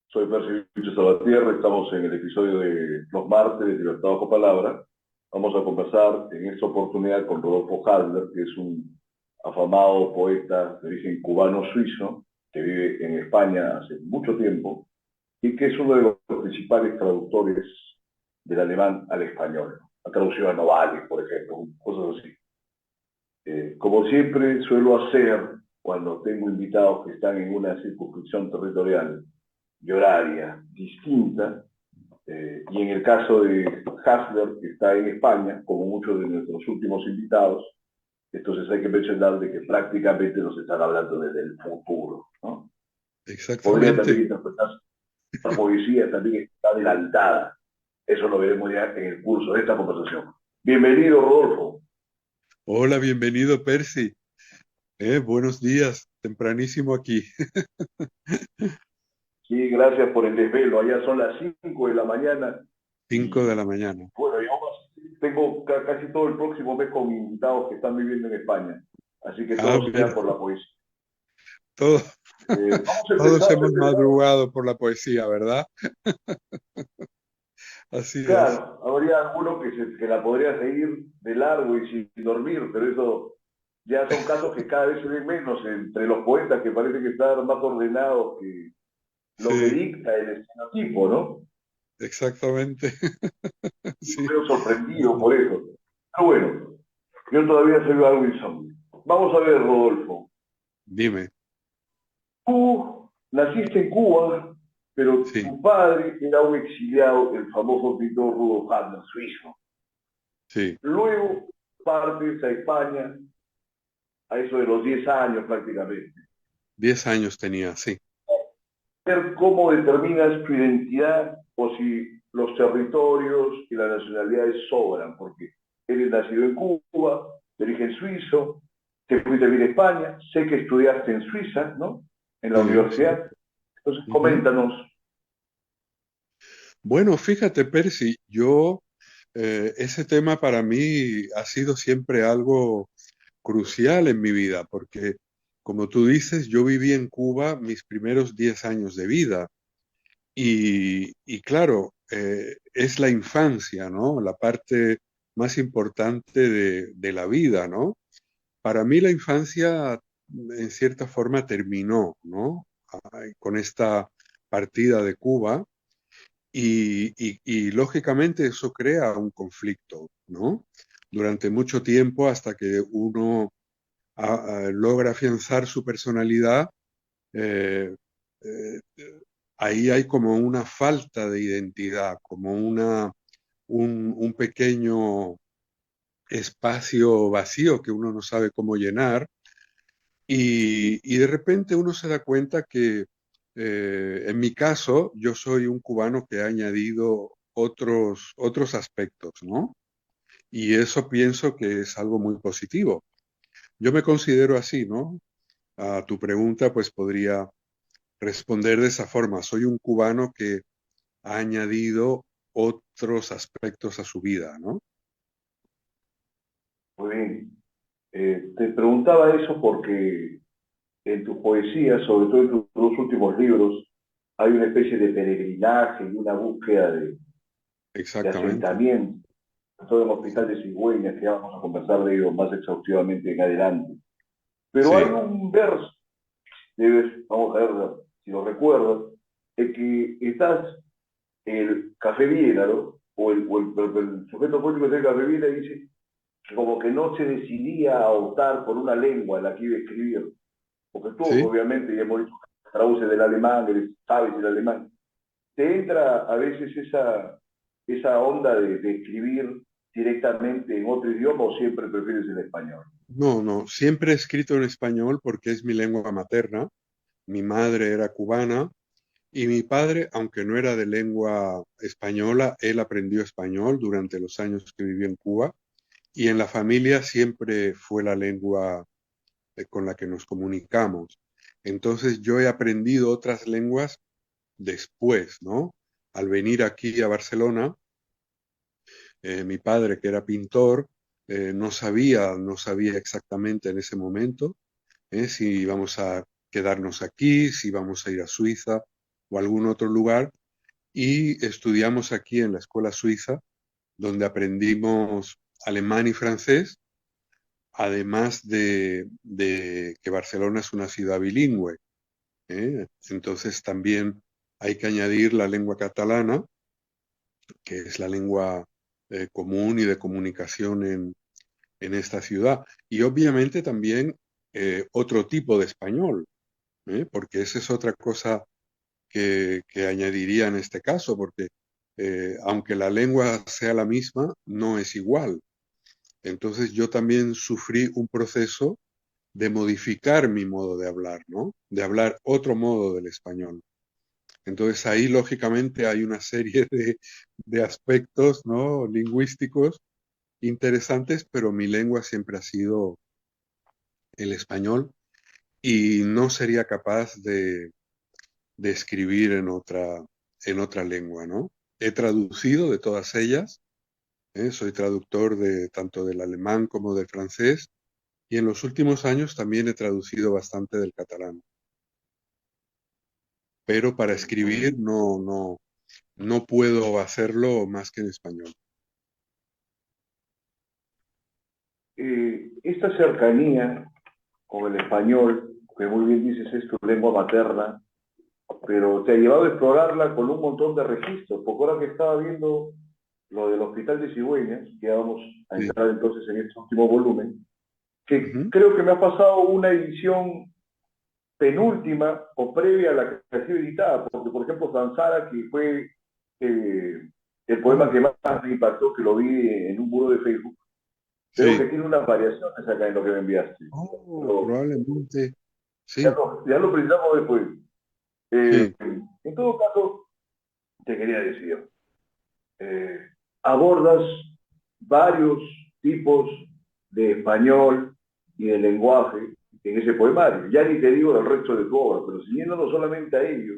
Soy Percy Salvatierra, estamos en el episodio de los martes de Libertad Bajo Palabra. Vamos a conversar en esta oportunidad con Rodolfo Hadler, que es un afamado poeta de origen cubano-suizo, que vive en España hace mucho tiempo y que es uno de los principales traductores del alemán al español. Ha traducido a Novalis, por ejemplo, cosas así. Como siempre suelo hacer cuando tengo invitados que están en una circunscripción territorial y horaria distinta, y en el caso de Hasler, que está en España, como muchos de nuestros últimos invitados, entonces hay que mencionar de que prácticamente nos están hablando desde el futuro, ¿no? Podría Exactamente. también interpretar la poesía también está adelantada. Eso lo veremos ya en el curso de esta conversación. Bienvenido, Rodolfo. Hola, bienvenido, Percy. Buenos días, tempranísimo aquí. Sí, gracias por el desvelo. Allá son las 5 de la mañana 5 de y la mañana. bueno, yo tengo casi todo el próximo mes con invitados que están viviendo en España. Así que Ah, todo mira, sea por la poesía. todo- Vamos a todos empezar, hemos madrugado por la poesía, ¿verdad? Así es. claro, habría alguno que la podría seguir de largo y sin dormir, pero eso ya son casos que cada vez se ven menos entre los poetas que parecen que están más ordenados que lo que Sí, dicta el estereotipo, ¿no? exactamente. Y Sí, me veo sorprendido sí. por eso. Pero bueno, yo todavía soy algo insomnio. Vamos a ver, Rodolfo. Dime. Tú naciste en Cuba, pero Sí, tu padre era un exiliado, el famoso pintor Rudolf Handler, suizo. sí. Luego partes a España, a eso de los 10 años prácticamente. 10 años tenía, sí. Ver cómo determinas tu identidad o si los territorios y las nacionalidades sobran, porque eres nacido en Cuba, de origen suizo, te fuiste a vivir a España, sé que estudiaste en Suiza, ¿no? En la Sí, sí. universidad. Entonces, Ujú. coméntanos. Bueno, fíjate, Percy, ese tema para mí ha sido siempre algo crucial en mi vida, porque como tú dices, yo viví en Cuba mis primeros 10 años de vida y claro, es la infancia, ¿no? La parte más importante de la vida, ¿no? Para mí la infancia en cierta forma terminó, ¿no? Con esta partida de Cuba y lógicamente eso crea un conflicto, ¿no? Durante mucho tiempo hasta que uno logra afianzar su personalidad, eh, eh, ahí hay como una falta de identidad, como un pequeño espacio vacío que uno no sabe cómo llenar y de repente uno se da cuenta que en mi caso yo soy un cubano que ha añadido otros aspectos, ¿no? Y eso pienso que es algo muy positivo. Yo me considero así, ¿no? A tu pregunta, pues podría responder de esa forma. Soy un cubano que ha añadido otros aspectos a su vida, ¿no? Muy bien. Te preguntaba eso porque en tus poesías, sobre todo en tus dos últimos libros, hay una especie de peregrinaje y una búsqueda de Exactamente. asentamiento, todo en Hospital de Cigüeñas, que ya vamos a conversar de ello más exhaustivamente en adelante. Pero hay Sí, un verso, vamos a ver si lo recuerdas, en que estás en el Café Viena, ¿no? O el sujeto político del Café Viena dice que como que no se decidía a optar por una lengua en la que iba a escribir, porque tú sí. obviamente, ya hemos dicho, traduces del alemán, sabes el alemán, te entra a veces esa onda de escribir directamente en otro idioma o siempre prefieres el español. No, no, siempre he escrito en español porque es mi lengua materna. Mi madre era cubana y mi padre, aunque no era de lengua española, él aprendió español durante los años que vivió en Cuba y en la familia siempre fue la lengua con la que nos comunicamos. Entonces yo he aprendido otras lenguas después, ¿no? Al venir aquí a Barcelona, mi padre, que era pintor, no sabía exactamente en ese momento si íbamos a quedarnos aquí, si íbamos a ir a Suiza. o algún otro lugar, y estudiamos aquí en la escuela suiza, donde aprendimos alemán y francés, además de que Barcelona es una ciudad bilingüe, ¿eh? Entonces también hay que añadir la lengua catalana, que es la lengua común y de comunicación en esta ciudad. Y obviamente también otro tipo de español, porque esa es otra cosa que añadiría en este caso, porque aunque la lengua sea la misma, no es igual. Entonces yo también sufrí un proceso de modificar mi modo de hablar, ¿no? De hablar otro modo del español. Entonces ahí lógicamente hay una serie de aspectos, ¿no? Lingüísticos interesantes, pero mi lengua siempre ha sido el español y no sería capaz de escribir en otra lengua, ¿no? He traducido de todas ellas, soy traductor de tanto del alemán como del francés, y en los últimos años también he traducido bastante del catalán. Pero para escribir no puedo hacerlo más que en español. Esta cercanía con el español, que muy bien dices es tu lengua materna, pero te ha llevado a explorarla con un montón de registros, porque ahora que estaba viendo lo del Hospital de Cigüeñas, que ya vamos a Sí. entrar entonces en este último volumen, que Ujú. creo que me ha pasado una edición penúltima o previa a la que ha sido editada, porque por ejemplo Sansara, que fue el poema Oh, que más me impactó, que lo vi en un muro de Facebook, veo que sí. tiene unas variaciones acá en lo que me enviaste. Oh, Pero probablemente. Sí, ya lo precisamos después. sí, En todo caso, te quería decir, eh, abordas varios tipos de español y de lenguaje en ese poemario. Ya ni te digo del resto de tu obra, pero siguiéndonos solamente a ello,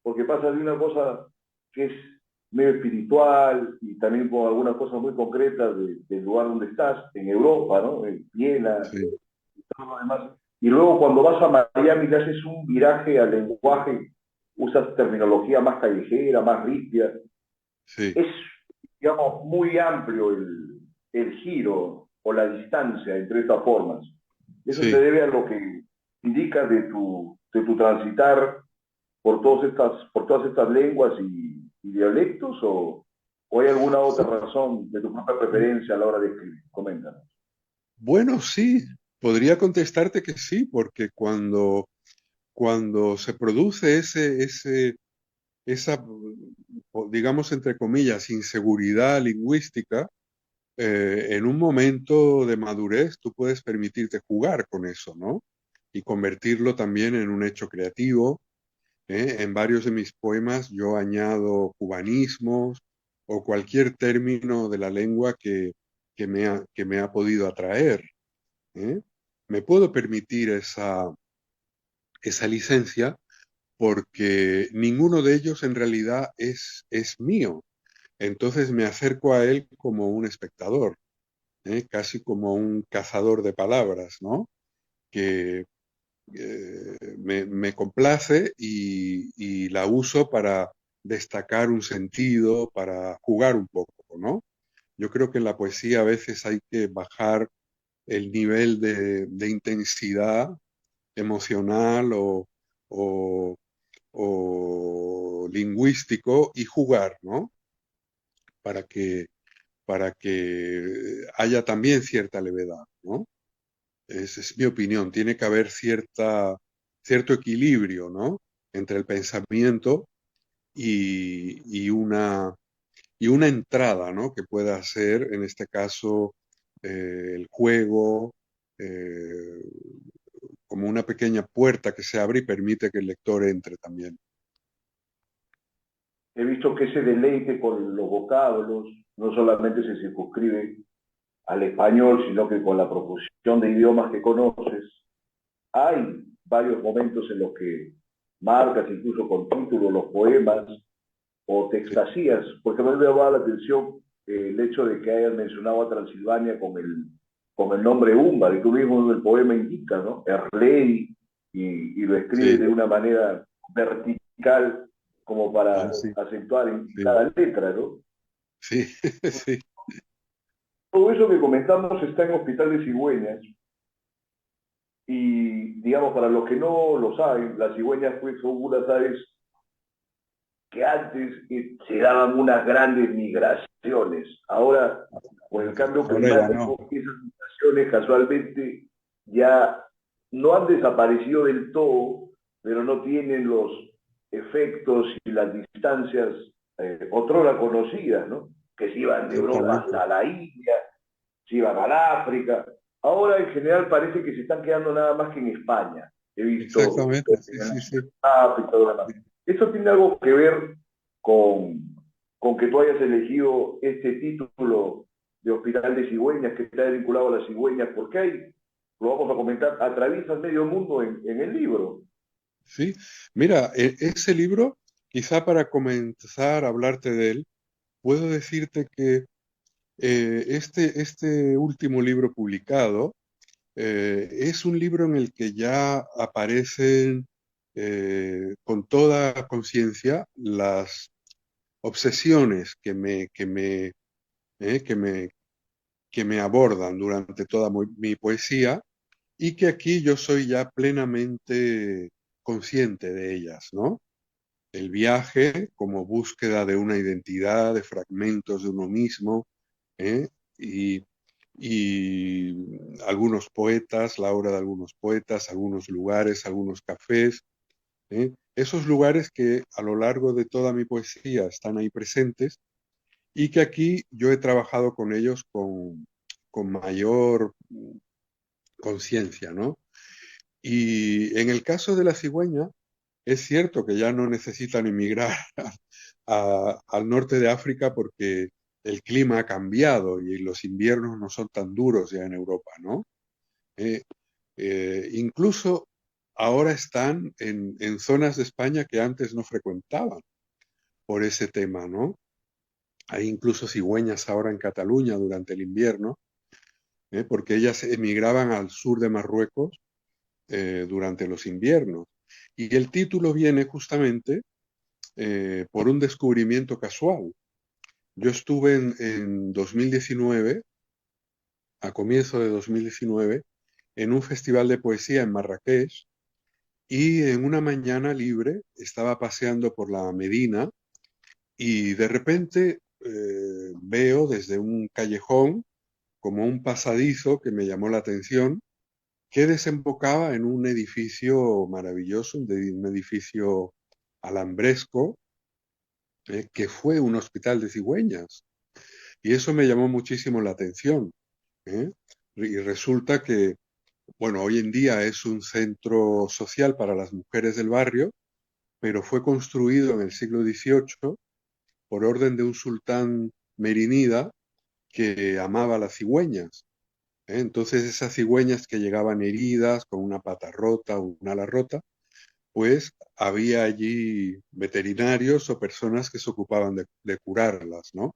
porque pasa de una cosa que es medio espiritual y también con algunas cosas muy concretas del lugar donde estás, en Europa, ¿no? En Viena sí, y todo lo demás. Y luego cuando vas a Miami le haces un viraje al lenguaje, usas terminología más callejera, más ripia, sí, es, digamos, muy amplio el giro o la distancia entre estas formas. Eso se sí. debe a lo que indica de tu transitar por todas estas lenguas y dialectos o hay alguna otra razón de tu propia preferencia a la hora de escribir. Coméntanos. Bueno, sí, podría contestarte que sí, porque cuando se produce esa, digamos, entre comillas, inseguridad lingüística, en un momento de madurez tú puedes permitirte jugar con eso, ¿no? Y convertirlo también en un hecho creativo. En varios de mis poemas yo añado cubanismos o cualquier término de la lengua que me ha podido atraer. ¿Eh? Me puedo permitir esa licencia porque ninguno de ellos en realidad es mío. Entonces me acerco a él como un espectador, casi como un cazador de palabras, ¿no? Que me complace y la uso para destacar un sentido, para jugar un poco, ¿no? Yo creo que en la poesía a veces hay que bajar el nivel de intensidad emocional o, o lingüístico y jugar, ¿no? Para que, para que haya también cierta levedad, ¿no? Esa es mi opinión. Tiene que haber cierto equilibrio, ¿no? Entre el pensamiento y y una entrada, ¿no? Que pueda ser, en este caso, el juego, eh, como una pequeña puerta que se abre y permite que el lector entre también. He visto que ese deleite con los vocablos no solamente se circunscribe al español, sino que con la profusión de idiomas que conoces, hay varios momentos en los que marcas incluso con títulos los poemas o te Sí, extasías, porque me ha llamado la atención el hecho de que hayas mencionado a Transilvania con el nombre Umbar, y tú mismo en el poema indica, ¿no? Erlei, y lo escribes sí, de una manera vertical, como Ah, para sí, acentuar en sí, cada letra, ¿no? sí, sí, Todo eso que comentamos está en Hospital de Cigüeñas y, digamos, para los que no lo saben, las cigüeñas pues, son unas aves que antes se daban unas grandes migraciones. Ahora, con el cambio ahora ya no. climático, esas migraciones casualmente ya no han desaparecido del todo, pero no tienen los efectos y las distancias otrora conocidas, ¿no? Que se iban de Europa Exactamente, hasta la India, se iban al África. Ahora en general parece que se están quedando nada más que en España. He visto exactamente, sí, en el sí, sí. África, todo lo demás. ¿Esto tiene algo que ver con, con que tú hayas elegido este título de Hospital de Cigüeñas que está vinculado a las cigüeñas? Porque hay, lo vamos a comentar, atraviesas medio mundo en el libro. Sí, mira, ese libro, quizá para comenzar a hablarte de él, puedo decirte que este último libro publicado es un libro en el que ya aparecen con toda conciencia las obsesiones eh, que me, que me abordan durante toda mi poesía y que aquí yo soy ya plenamente consciente de ellas, ¿no? El viaje como búsqueda de una identidad, de fragmentos de uno mismo, ¿eh? Y, y algunos poetas, la obra de algunos poetas, algunos lugares, algunos cafés, ¿eh? Esos lugares que a lo largo de toda mi poesía están ahí presentes y que aquí yo he trabajado con ellos con mayor conciencia, ¿no? Y en el caso de la cigüeña, es cierto que ya no necesitan emigrar al norte de África porque el clima ha cambiado y los inviernos no son tan duros ya en Europa, ¿no? Eh, incluso ahora están en zonas de España que antes no frecuentaban por ese tema, ¿no? Hay incluso cigüeñas ahora en Cataluña durante el invierno, porque ellas emigraban al sur de Marruecos durante los inviernos. Y el título viene justamente por un descubrimiento casual. Yo estuve en 2019, a comienzo de 2019, en un festival de poesía en Marrakech y en una mañana libre estaba paseando por la Medina y de repente veo desde un callejón como un pasadizo que me llamó la atención que desembocaba en un edificio maravilloso, un edificio alambresco, que fue un hospital de cigüeñas. Y eso me llamó muchísimo la atención, ¿eh? Y resulta que, bueno, hoy en día es un centro social para las mujeres del barrio, pero fue construido en el siglo XVIII por orden de un sultán merinida que amaba las cigüeñas. Entonces esas cigüeñas que llegaban heridas, con una pata rota o un ala rota, pues había allí veterinarios o personas que se ocupaban de curarlas, ¿no?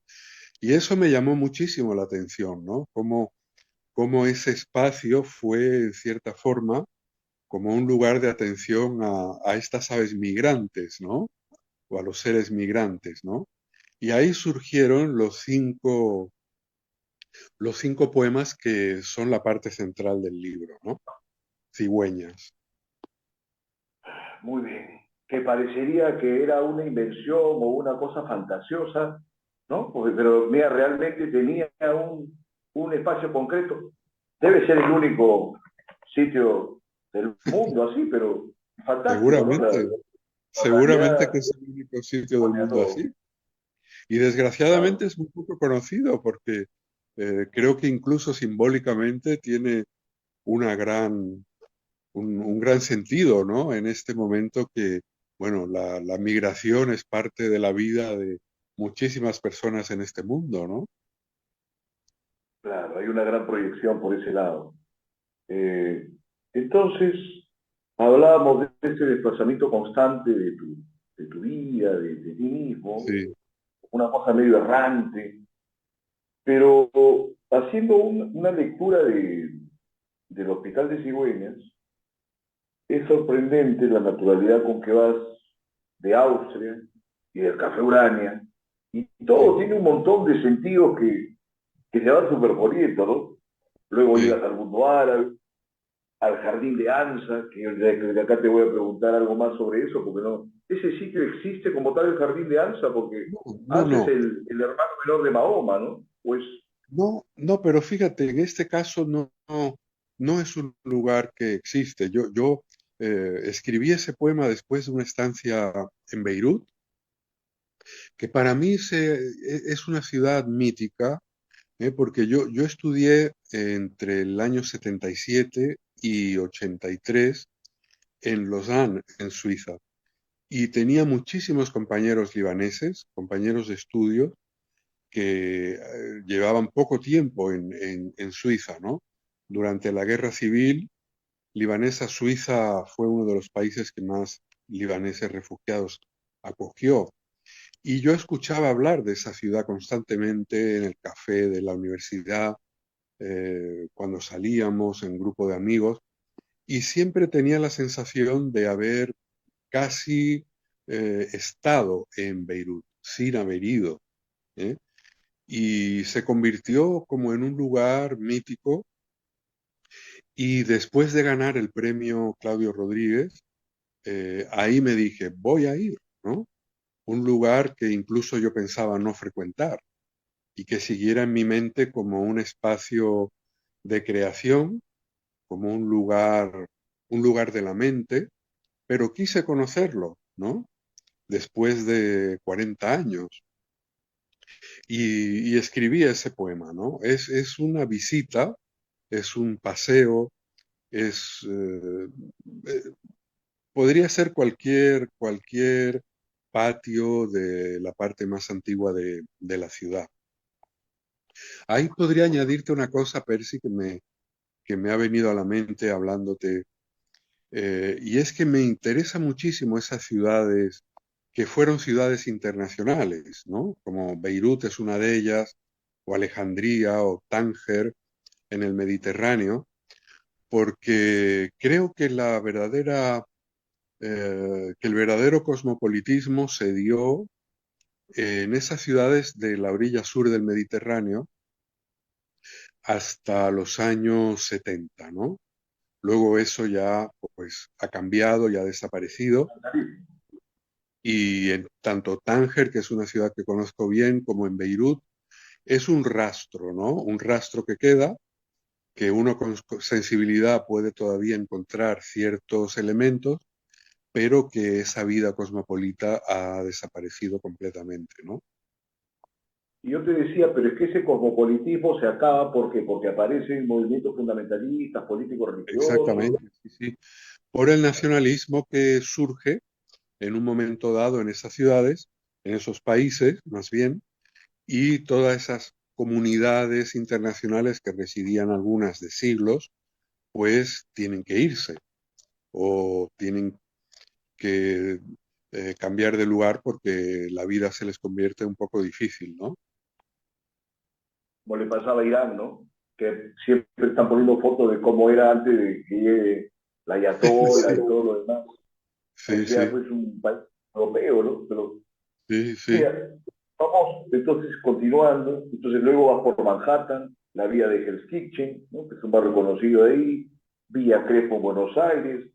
Y eso me llamó muchísimo la atención, ¿no? Cómo ese espacio fue, en cierta forma, como un lugar de atención a estas aves migrantes, ¿no? O a los seres migrantes, ¿no? Y ahí surgieron los cinco poemas que son la parte central del libro, ¿no? Cigüeñas. Muy bien. Que parecería que era una invención o una cosa fantasiosa, ¿no? Pero mira, realmente tenía un espacio concreto. Debe ser el único sitio del mundo así, pero fantástico, ¿no? Seguramente, La seguramente realidad que es el único sitio del pone a mundo todo. así. Y Claro. desgraciadamente es muy poco conocido porque creo que incluso simbólicamente tiene una un gran sentido, ¿no? En este momento que, bueno, la migración es parte de la vida de muchísimas personas en este mundo, ¿no? Claro, hay una gran proyección por ese lado. Eh, entonces, hablábamos de ese desplazamiento constante de tu vida, de ti mismo, Sí, una cosa medio errante, pero haciendo una lectura del Hospital de Cigüeñas, es sorprendente la naturalidad con que vas de Austria. y del café Urania, y todo sí, tiene un montón de sentidos que se van superponiendo, ¿no? Luego sí. llegas al mundo árabe, al jardín de Anza, que de acá te voy a preguntar algo más sobre eso, porque no, ese sitio existe como tal el jardín de Anza, porque No, no, Anza es no, el hermano menor de Mahoma, ¿no? Pues, no, no, pero fíjate, en este caso no es un lugar que existe. Yo escribí ese poema después de una estancia en Beirut, que para mí es una ciudad mítica, porque yo estudié entre el año 77 y 83 en Lausanne, en Suiza, y tenía muchísimos compañeros libaneses, compañeros de estudio, que llevaban poco tiempo en Suiza, ¿no? Durante la guerra civil libanesa, Suiza fue uno de los países que más libaneses refugiados acogió. Y yo escuchaba hablar de esa ciudad constantemente en el café de la universidad, cuando salíamos en grupo de amigos, y siempre tenía la sensación de haber casi estado en Beirut, sin haber ido. ¿Eh? Y se convirtió como en un lugar mítico. Y después de ganar el premio Claudio Rodríguez, ahí me dije, voy a ir, ¿no? Un lugar que incluso yo pensaba no frecuentar y que siguiera en mi mente como un espacio de creación, como un lugar de la mente, pero quise conocerlo, ¿no? Después de 40 años. Y escribí ese poema, ¿no? Es una visita, es un paseo, es, podría ser cualquier patio de la parte más antigua de la ciudad. Ahí podría añadirte una cosa, Percy, que me ha venido a la mente hablándote, y es que me interesa muchísimo esas ciudades que fueron ciudades internacionales, ¿no? Como Beirut es una de ellas, o Alejandría, o Tánger en el Mediterráneo, porque creo que que el verdadero cosmopolitismo se dio en esas ciudades de la orilla sur del Mediterráneo hasta los años 70, ¿no? Luego eso ya pues ha cambiado, ya ha desaparecido y en tanto Tánger, que es una ciudad que conozco bien, como en Beirut, es un rastro, ¿no? Un rastro que queda, que uno con sensibilidad puede todavía encontrar ciertos elementos, pero que esa vida cosmopolita ha desaparecido completamente, ¿no? y yo te decía, pero es que ese cosmopolitismo se acaba porque aparecen movimientos fundamentalistas, políticos religiosos. Exactamente, sí, sí. Por el nacionalismo que surge en un momento dado en esas ciudades, en esos países, más bien, y todas esas comunidades internacionales que residían algunas de siglos, pues tienen que irse o tienen que cambiar de lugar porque la vida se les convierte un poco difícil, ¿no? Como le pasaba a Irán, ¿no? Que siempre están poniendo fotos de cómo era antes de que llegue la Ayatollah Sí, y todo lo demás. sí, Parecía sí, pues un país europeo, ¿no? Pero sí, sí, mira, vamos entonces continuando. Entonces luego vas por Manhattan, la vía de Hell's Kitchen, ¿no? Que es un barrio conocido de ahí, Villa Crespo en Buenos Aires,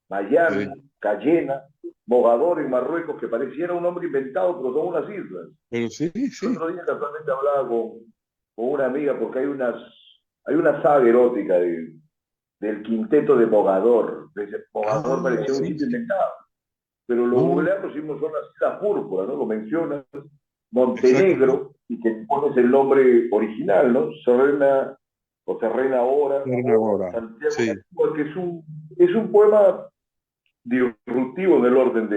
Miami, sí. Cayena, Mogador en Marruecos, que pareciera un nombre inventado, pero son unas islas. Pero sí, El sí, otro día casualmente hablaba con una amiga porque hay una saga erótica del quinteto de Mogador. Mogador ah, parecía un sí, sitio sí, inventado, pero lo no, no, googleamos y vimos son las Islas Púrpura, ¿no? Lo mencionas, exacto, sí, Montenegro, y que pones el nombre original, ¿no? Serena o Serena Ahora, Ahora, Santiago de sí, Cuba, que es un poema disruptivo en el orden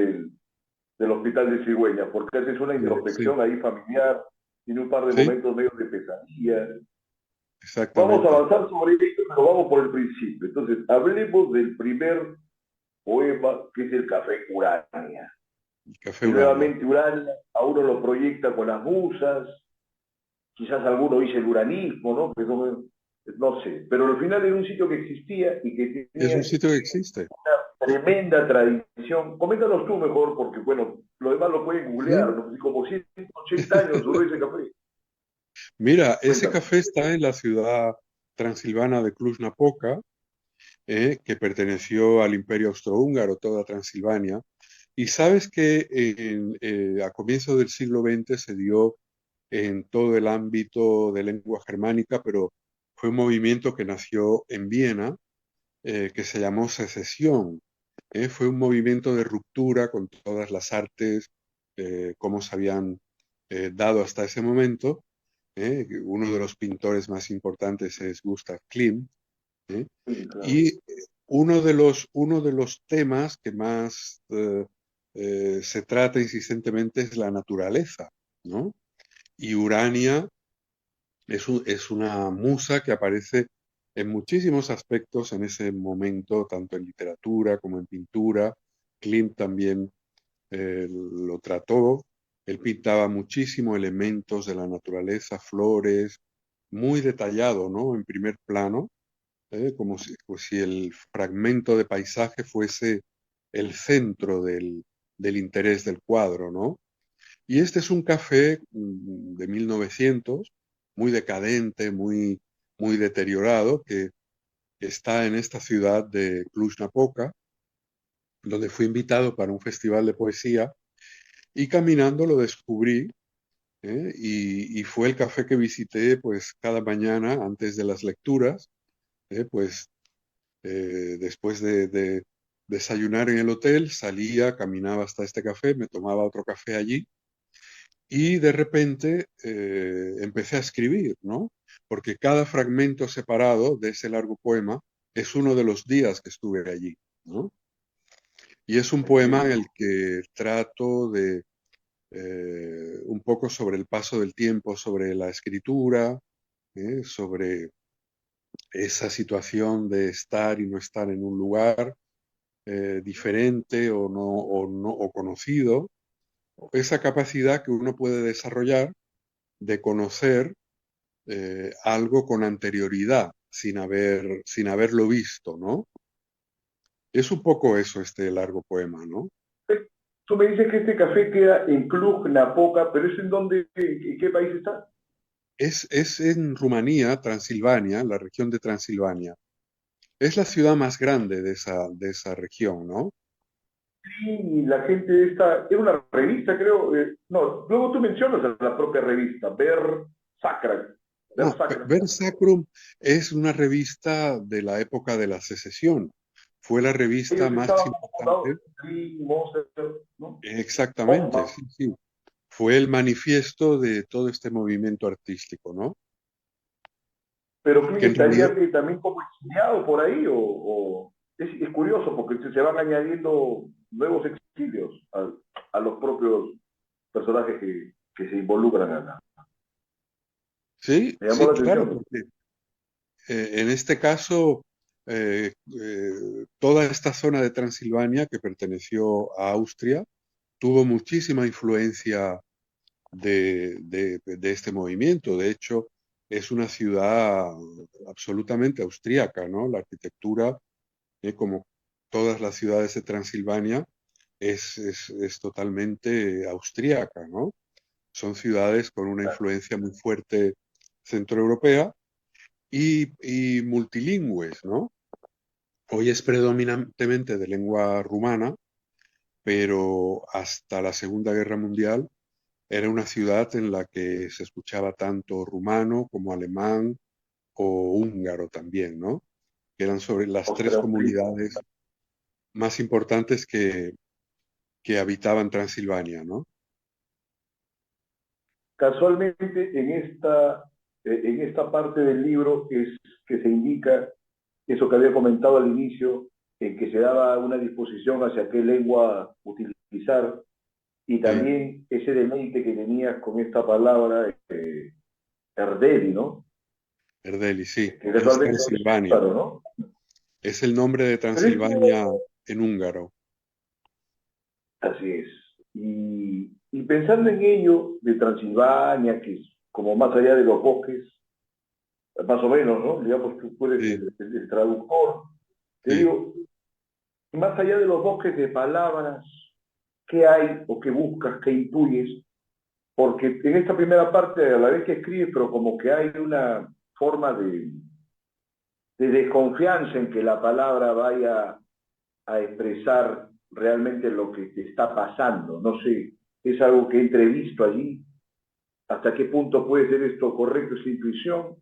del Hospital de Cigüeña, porque haces una sí, introspección ahí familiar, tiene un par de sí, momentos medio de pesadilla. Vamos a exactamente. avanzar sobre esto, pero vamos por el principio. Entonces, hablemos del primer poema, que es el Café Urania. El café Que Urania. nuevamente Urania a uno lo proyecta con las musas, quizás alguno dice el uranismo, ¿no? No sé, pero al final era un sitio que existía y que Es tenía un sitio que existe. tremenda tradición. Coméntanos tú mejor, porque bueno, lo demás lo pueden googlear, Sí. ¿no? Y como 180 años duró ese café. Mira, ese Cuéntanos. café está en la ciudad transilvana de Cluj-Napoca, que perteneció al Imperio Austrohúngaro, toda Transilvania. Y sabes que a comienzos del siglo XX se dio en todo el ámbito de lengua germánica, pero fue un movimiento que nació en Viena, que se llamó Secesión. Fue un movimiento de ruptura con todas las artes como se habían dado hasta ese momento. Uno de los pintores más importantes es Gustav Klimt. ¿eh? Sí, claro. Y uno de los temas que más se trata insistentemente es la naturaleza, ¿no? Y Urania es una musa que aparece en muchísimos aspectos en ese momento, tanto en literatura como en pintura. Klimt también lo trató. Él pintaba muchísimo elementos de la naturaleza, flores, muy detallado, ¿no? En primer plano, como si el fragmento de paisaje fuese el centro del interés del cuadro, ¿no? Y este es un café de 1900, muy decadente, muy deteriorado, que está en esta ciudad de Cluj-Napoca, donde fui invitado para un festival de poesía y caminando lo descubrí, y fue el café que visité pues cada mañana antes de las lecturas, pues después de desayunar en el hotel, salía, caminaba hasta este café, me tomaba otro café allí y de repente empecé a escribir, ¿no? Porque cada fragmento separado de ese largo poema es uno de los días que estuve allí, ¿no? Y es un poema en el que trato de un poco sobre el paso del tiempo, sobre la escritura, sobre esa situación de estar y no estar en un lugar diferente o conocido, esa capacidad que uno puede desarrollar de conocer algo con anterioridad, sin haberlo visto, ¿no? Es un poco eso, este largo poema, ¿no? Tú me dices que este café queda en Cluj-Napoca, pero ¿es en dónde, en qué país está? Es en Rumanía, Transilvania, la región de Transilvania. Es la ciudad más grande de esa región, ¿no? Sí, la gente está, era una revista, creo, no, luego tú mencionas a la propia revista, Ver No, Sacra. Ver Sacrum es una revista de la época de la secesión. Fue la revista Ellos más estaban como importante. fundados, Lee, Moser, ¿no? Exactamente, Hoffman, sí, sí. Fue el manifiesto de todo este movimiento artístico, ¿no? pero Clint Que en estaría realidad, también como exiliado por ahí, o es curioso porque se van añadiendo nuevos exilios a los propios personajes que se involucran acá. sí, Me llamó sí, la claro, atención. porque en este caso, toda esta zona de Transilvania que perteneció a Austria tuvo muchísima influencia de este movimiento. De hecho, es una ciudad absolutamente austríaca, ¿no? La arquitectura, como todas las ciudades de Transilvania, es totalmente austríaca, ¿no? Son ciudades con una influencia muy fuerte centroeuropea y multilingües, ¿no? Hoy es predominantemente de lengua rumana, pero hasta la Segunda Guerra Mundial era una ciudad en la que se escuchaba tanto rumano como alemán o húngaro también, ¿no? Que eran sobre las tres Austro-austríaco. comunidades más importantes que habitaban Transilvania, ¿no? Casualmente, en esta parte del libro es que se indica eso que había comentado al inicio, en que se daba una disposición hacia qué lengua utilizar y Sí, también ese deleite que tenías con esta palabra, Erdeli, ¿no? Erdeli, sí, Que es casualmente es Transilvania. húngaro, ¿no? Es el nombre de Pero es Transilvania en húngaro. así es. Y pensando en ello, de Transilvania, que es como más allá de los bosques, más o menos, ¿no? Digamos, tú eres Sí, el traductor. Te sí. digo, más allá de los bosques de palabras, ¿qué hay o qué buscas, qué intuyes? Porque en esta primera parte, a la vez que escribes, pero como que hay una forma de desconfianza en que la palabra vaya a expresar realmente lo que te está pasando. No sé, es algo que he entrevisto allí. ¿Hasta qué punto puede ser esto correcto, esa intuición?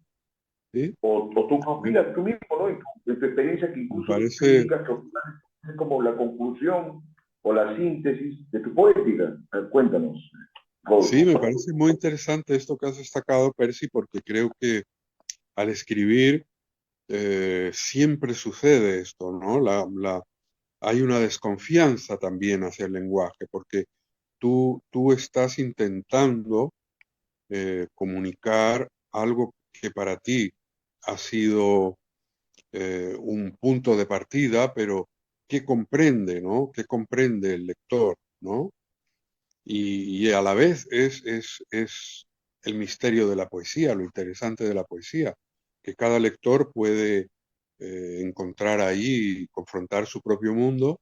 ¿sí? O tú Me, opinas tú mismo, ¿no? En tu experiencia que me incluso tú parece, indicas que opinas, es como la conclusión o la síntesis de tu poética. Cuéntanos, sí, me Rodolfo. parece muy interesante esto que has destacado, Percy, porque creo que al escribir siempre sucede esto, ¿no? Hay una desconfianza también hacia el lenguaje, porque tú estás intentando comunicar algo que para ti ha sido un punto de partida, pero que comprende, ¿no? Que comprende el lector, ¿no? Y a la vez es el misterio de la poesía, lo interesante de la poesía, que cada lector puede encontrar ahí y confrontar su propio mundo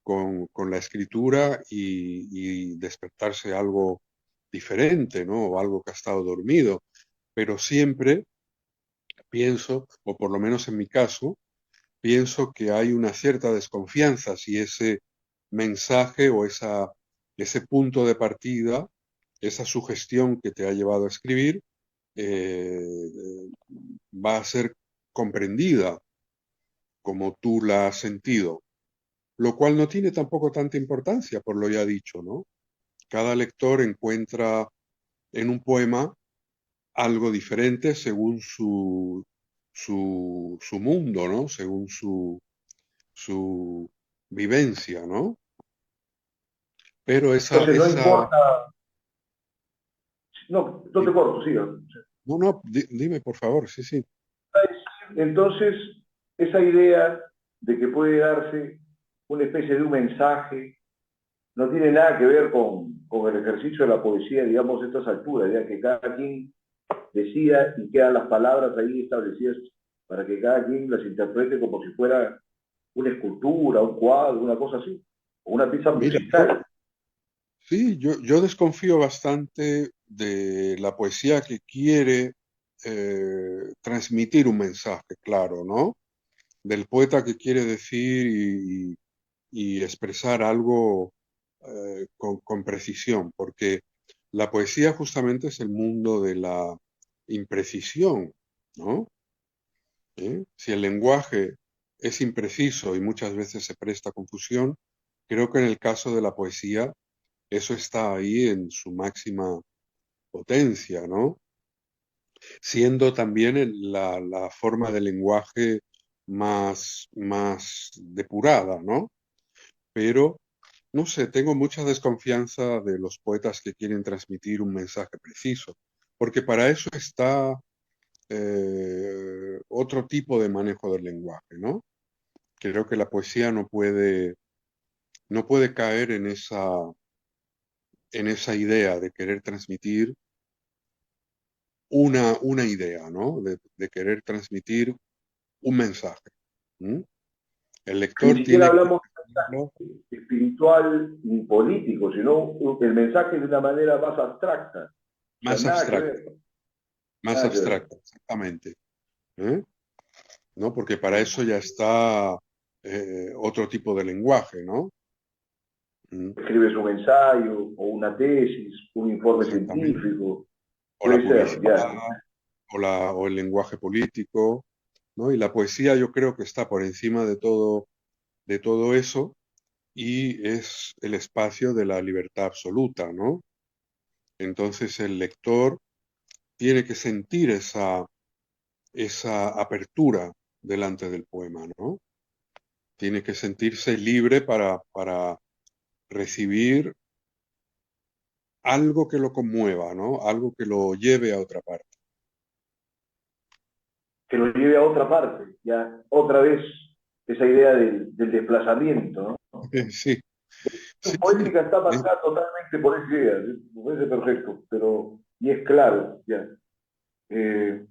con la escritura y despertarse algo diferente, ¿no? O algo que ha estado dormido. Pero siempre pienso, o por lo menos en mi caso, pienso que hay una cierta desconfianza si ese mensaje o ese punto de partida, esa sugestión que te ha llevado a escribir, eh, va a ser comprendida como tú la has sentido, lo cual no tiene tampoco tanta importancia por lo ya dicho, ¿no? Cada lector encuentra en un poema algo diferente según su mundo, ¿no? Según su vivencia, ¿no? Pero Entonces no importa, no, no te corto, siga. no, no, dime por favor, sí, sí. Entonces, esa idea de que puede darse una especie de un mensaje no tiene nada que ver con el ejercicio de la poesía, digamos, a estas alturas, ya que cada quien decida y quedan las palabras ahí establecidas para que cada quien las interprete como si fuera una escultura, un cuadro, una cosa así, o una pieza Mira, yo, musical. sí, yo desconfío bastante de la poesía que quiere transmitir un mensaje claro, ¿no? Del poeta que quiere decir y expresar algo con precisión, porque la poesía justamente es el mundo de la imprecisión, ¿no? Si el lenguaje es impreciso y muchas veces se presta a confusión, creo que en el caso de la poesía eso está ahí en su máxima potencia, ¿no? Siendo también la forma de lenguaje más depurada, ¿no? Pero, no sé, tengo mucha desconfianza de los poetas que quieren transmitir un mensaje preciso, porque para eso está otro tipo de manejo del lenguaje, ¿no? Creo que la poesía no puede caer en esa idea de querer transmitir una idea, ¿no? De querer transmitir un mensaje. ¿Mm? El Ni lector siquiera tiene que hablamos entenderlo espiritual ni político, sino el mensaje de una manera más abstracta. O sea, más nada que abstracto, ver, más nada que ver. abstracto, exactamente. ¿Eh? ¿No? Porque para Eh, eso ya está otro tipo de lenguaje, ¿no? ¿Mm? Escribes un ensayo o una tesis, un informe Exactamente. científico, O la puede ser, publicidad, ya. o el lenguaje político, ¿no? Y la poesía yo creo que está por encima de todo eso y es el espacio de la libertad absoluta, ¿no? Entonces el lector tiene que sentir esa apertura delante del poema, ¿no? Tiene que sentirse libre para recibir algo que lo conmueva, ¿no? Algo que lo lleve a otra parte. Que lo lleve a otra parte, ya otra vez esa idea del desplazamiento, ¿no? Sí, Tu sí, sí. poética está marcada totalmente por esa idea, me parece perfecto, pero, y es claro, ya. Eh,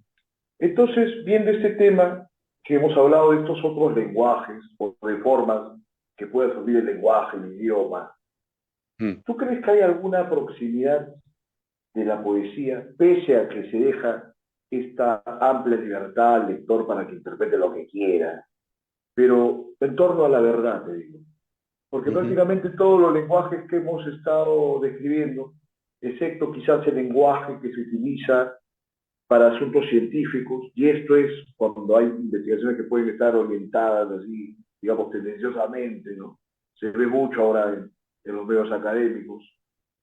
entonces, viendo este tema, que hemos hablado de estos otros lenguajes o de formas que puede asumir el lenguaje, el idioma. Mm. ¿Tú crees que hay alguna proximidad de la poesía, pese a que se deja esta amplia libertad al lector para que interprete lo que quiera, pero en torno a la verdad, te digo? Porque Ujú. prácticamente todos los lenguajes que hemos estado describiendo, excepto quizás el lenguaje que se utiliza para asuntos científicos, y esto es cuando hay investigaciones que pueden estar orientadas así, digamos, tendenciosamente, ¿no? Se ve mucho ahora en los medios académicos,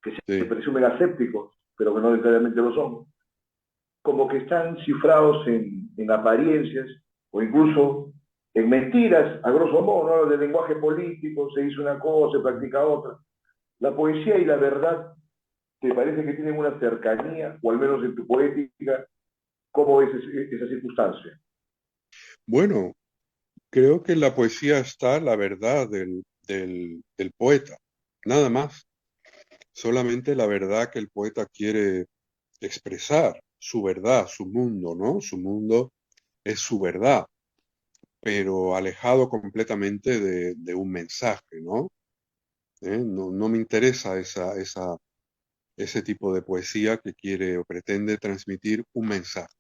que se Sí. presumen asépticos, pero que no necesariamente lo son, como que están cifrados en apariencias o incluso en mentiras, a grosso modo, ¿no? Del lenguaje político, se dice una cosa, se practica otra. La poesía y la verdad, ¿te parece que tienen una cercanía, o al menos en tu poética? ¿Cómo es esa circunstancia? Bueno, creo que en la poesía está la verdad del poeta, nada más. Solamente la verdad que el poeta quiere expresar, su verdad, su mundo, ¿no? Su mundo es su verdad, pero alejado completamente de un mensaje, ¿no? No, no me interesa ese tipo de poesía que quiere o pretende transmitir un mensaje.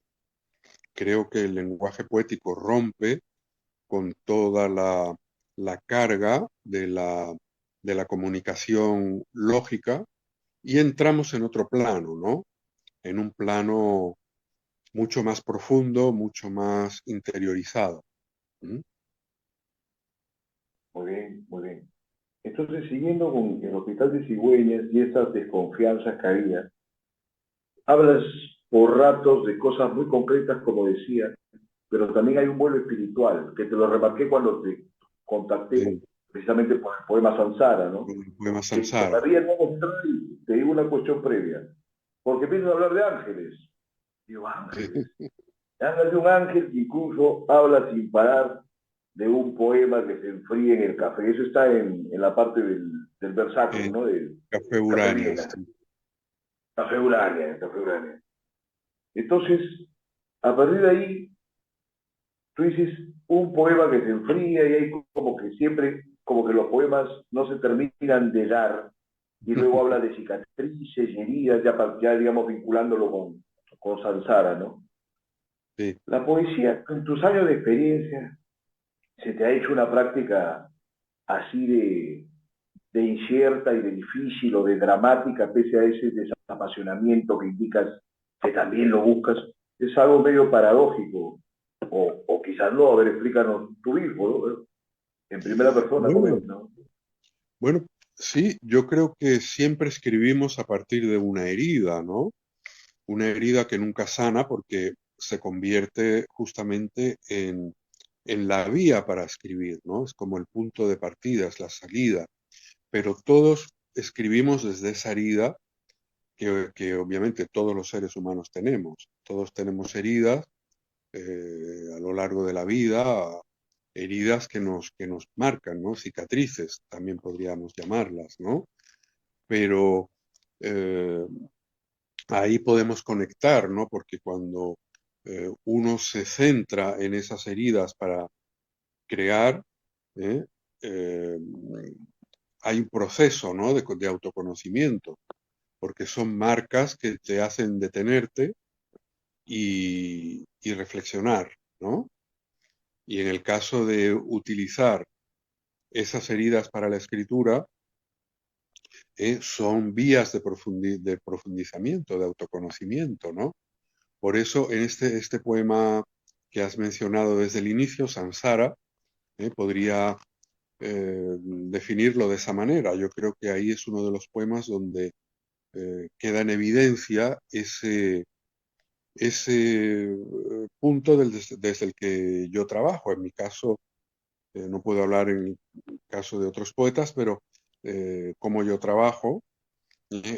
Creo que el lenguaje poético rompe con toda la carga de la comunicación lógica y entramos en otro plano, ¿no? En un plano mucho más profundo, mucho más interiorizado. ¿Mm? Muy bien, muy bien. Entonces, siguiendo con el Hospital de Cigüeñas y estas desconfianzas que había, hablas por ratos de cosas muy concretas, como decía, pero también hay un vuelo espiritual, que te lo remarqué cuando te contacté Sí, precisamente por el poema Sansara, ¿no? con el poema Que Samsara. todavía no entrar y te digo una cuestión previa, porque empiezas a hablar de ángeles. Digo, ángeles. Sí, Hablas de un ángel que incluso habla sin parar de un poema que se enfría en el café. Eso está en la parte del versáculo, en ¿no? Del Café Café Urania, Viena. sí. Café Urania, Café Urania. Entonces, a partir de ahí, tú dices un poema que se enfría y hay como que siempre, como que los poemas no se terminan de dar, y luego habla de cicatrices y heridas, ya digamos vinculándolo con Sansara, ¿no? Sí. La poesía, en tus años de experiencia, ¿se te ha hecho una práctica así de incierta y de difícil o de dramática, pese a ese desapasionamiento que indicas que también lo buscas? Es algo medio paradójico, o quizás no. A ver, explícanos tu mismo, ¿no? En primera persona, Bueno, comenta, ¿no? bueno, sí, yo creo que siempre escribimos a partir de una herida, ¿no? Una herida que nunca sana porque se convierte justamente en la vía para escribir, ¿no? Es como el punto de partida, es la salida, pero todos escribimos desde esa herida que obviamente todos los seres humanos tenemos. Todos tenemos heridas a lo largo de la vida, heridas que nos marcan, ¿no? Cicatrices, también podríamos llamarlas, ¿no? Pero eh, ahí podemos conectar, ¿no? Porque cuando uno se centra en esas heridas para crear, ¿eh? Eh, hay un proceso, ¿no? De autoconocimiento, porque son marcas que te hacen detenerte y reflexionar, ¿no? Y en el caso de utilizar esas heridas para la escritura, son vías de profundizamiento, de autoconocimiento, ¿no? Por eso en este poema que has mencionado desde el inicio, Samsara, podría definirlo de esa manera. Yo creo que ahí es uno de los poemas donde queda en evidencia ese punto desde el que yo trabajo. En mi caso, no puedo hablar en el caso de otros poetas, pero como yo trabajo,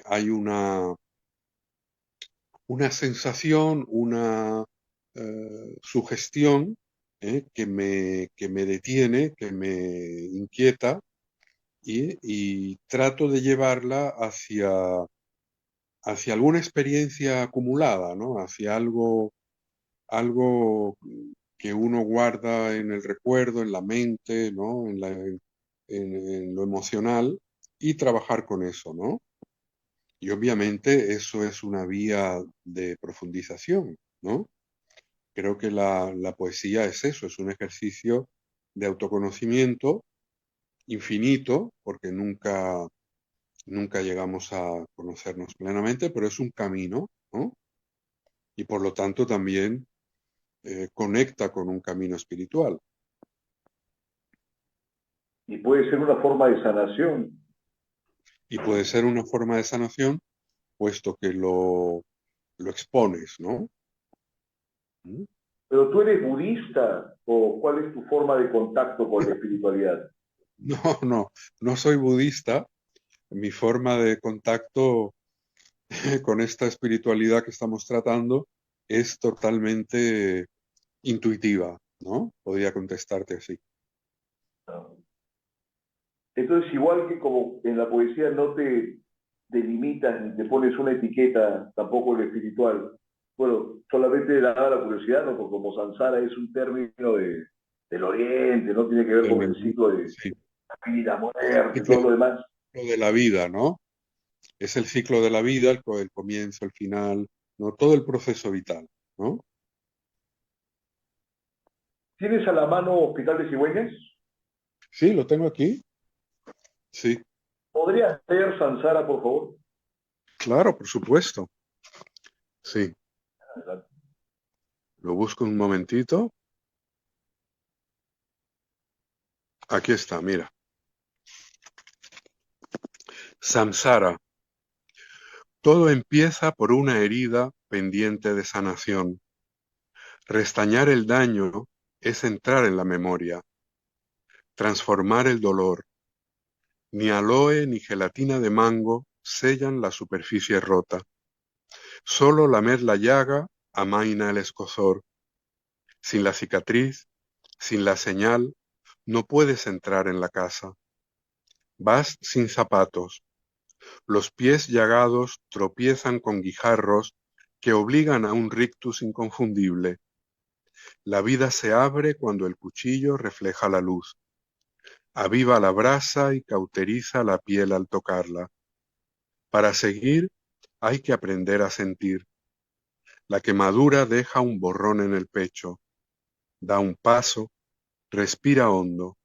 hay una sensación, una sugestión que me detiene, que me inquieta y trato de llevarla hacia alguna experiencia acumulada, ¿no? Hacia algo que uno guarda en el recuerdo, en la mente, ¿no? en lo emocional y trabajar con eso, ¿no? Y obviamente eso es una vía de profundización, ¿no? Creo que la poesía es eso, es un ejercicio de autoconocimiento infinito, porque nunca llegamos a conocernos plenamente, pero es un camino, ¿no? Y por lo tanto también conecta con un camino espiritual. Y puede ser una forma de sanación. Y puede ser una forma de sanación, puesto que lo expones, ¿no? ¿Mm? Pero tú eres budista o ¿cuál es tu forma de contacto con la espiritualidad? No, no soy budista. Mi forma de contacto con esta espiritualidad que estamos tratando es totalmente intuitiva, ¿no? Podría contestarte así. Entonces, igual que como en la poesía no te delimitas ni te pones una etiqueta, tampoco en lo espiritual, bueno, solamente da la curiosidad, ¿no? Porque como samsara es un término del oriente, no tiene que ver con el ciclo de Sí, la vida, muerte, ciclo todo lo demás. de la vida, ¿no? Es el ciclo de la vida, el comienzo, el final, ¿no? Todo el proceso vital, ¿no? ¿Tienes a la mano Hospital de Cigüeñas? Sí, lo tengo aquí. Sí, ¿Podrías leer Sansara, por favor? claro, por supuesto. Sí, lo busco un momentito. Aquí está, mira. Samsara. Todo empieza por una herida pendiente de sanación. Restañar el daño es entrar en la memoria, transformar el dolor. Ni aloe ni gelatina de mango sellan la superficie rota. Solo lamer la llaga amaina el escozor. Sin la cicatriz, sin la señal, no puedes entrar en la casa. Vas sin zapatos. Los pies llagados tropiezan con guijarros que obligan a un rictus inconfundible. La vida se abre cuando el cuchillo refleja la luz. Aviva la brasa y cauteriza la piel al tocarla. Para seguir hay que aprender a sentir. La quemadura deja un borrón en el pecho. Da un paso, respira hondo,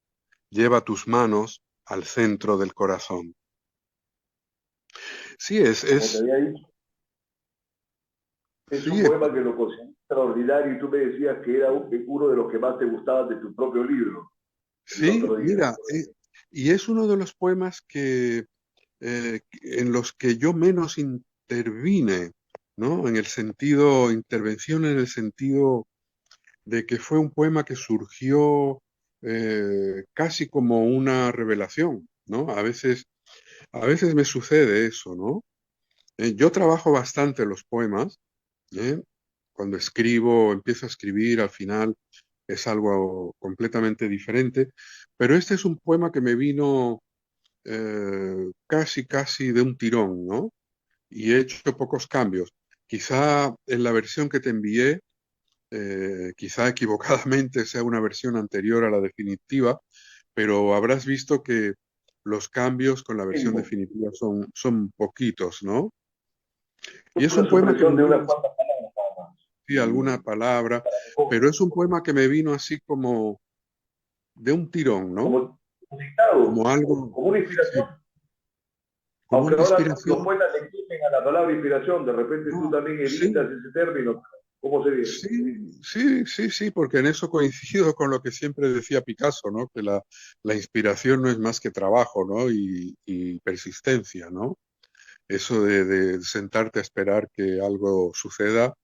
lleva tus manos al centro del corazón. Sí, Como te había dicho, es un sí, poema que lo considero extraordinario y tú me decías que era uno de los que más te gustaban de tu propio libro el sí, otro día. mira, y es uno de los poemas en los que yo menos intervine, ¿no? En el sentido, intervención en el sentido de que fue un poema que surgió casi como una revelación, ¿no? A veces me sucede eso, ¿no? Yo trabajo bastante los poemas, ¿eh? Cuando escribo, empiezo a escribir, al final es algo completamente diferente, pero este es un poema que me vino casi de un tirón, ¿no? Y he hecho pocos cambios. Quizá en la versión que te envié, quizá equivocadamente sea una versión anterior a la definitiva, pero habrás visto que los cambios con la versión Mismo. definitiva son poquitos, ¿no? Y Es es una un poema que supresión me de vino unas cuantas palabras nada más. así, alguna palabra, pero es un poema que me vino así como de un tirón, ¿no? Como un dictado, Como algo, como una sí, inspiración. como Aunque una ahora los inspiración, poetas le quiten a la palabra inspiración, de repente tú ¿no? también Sí, evitas ese término. ¿Cómo sería? sí, porque en eso coincido con lo que siempre decía Picasso, ¿no? Que la inspiración no es más que trabajo, ¿no? Y persistencia, ¿no? Eso de sentarte a esperar que algo suceda,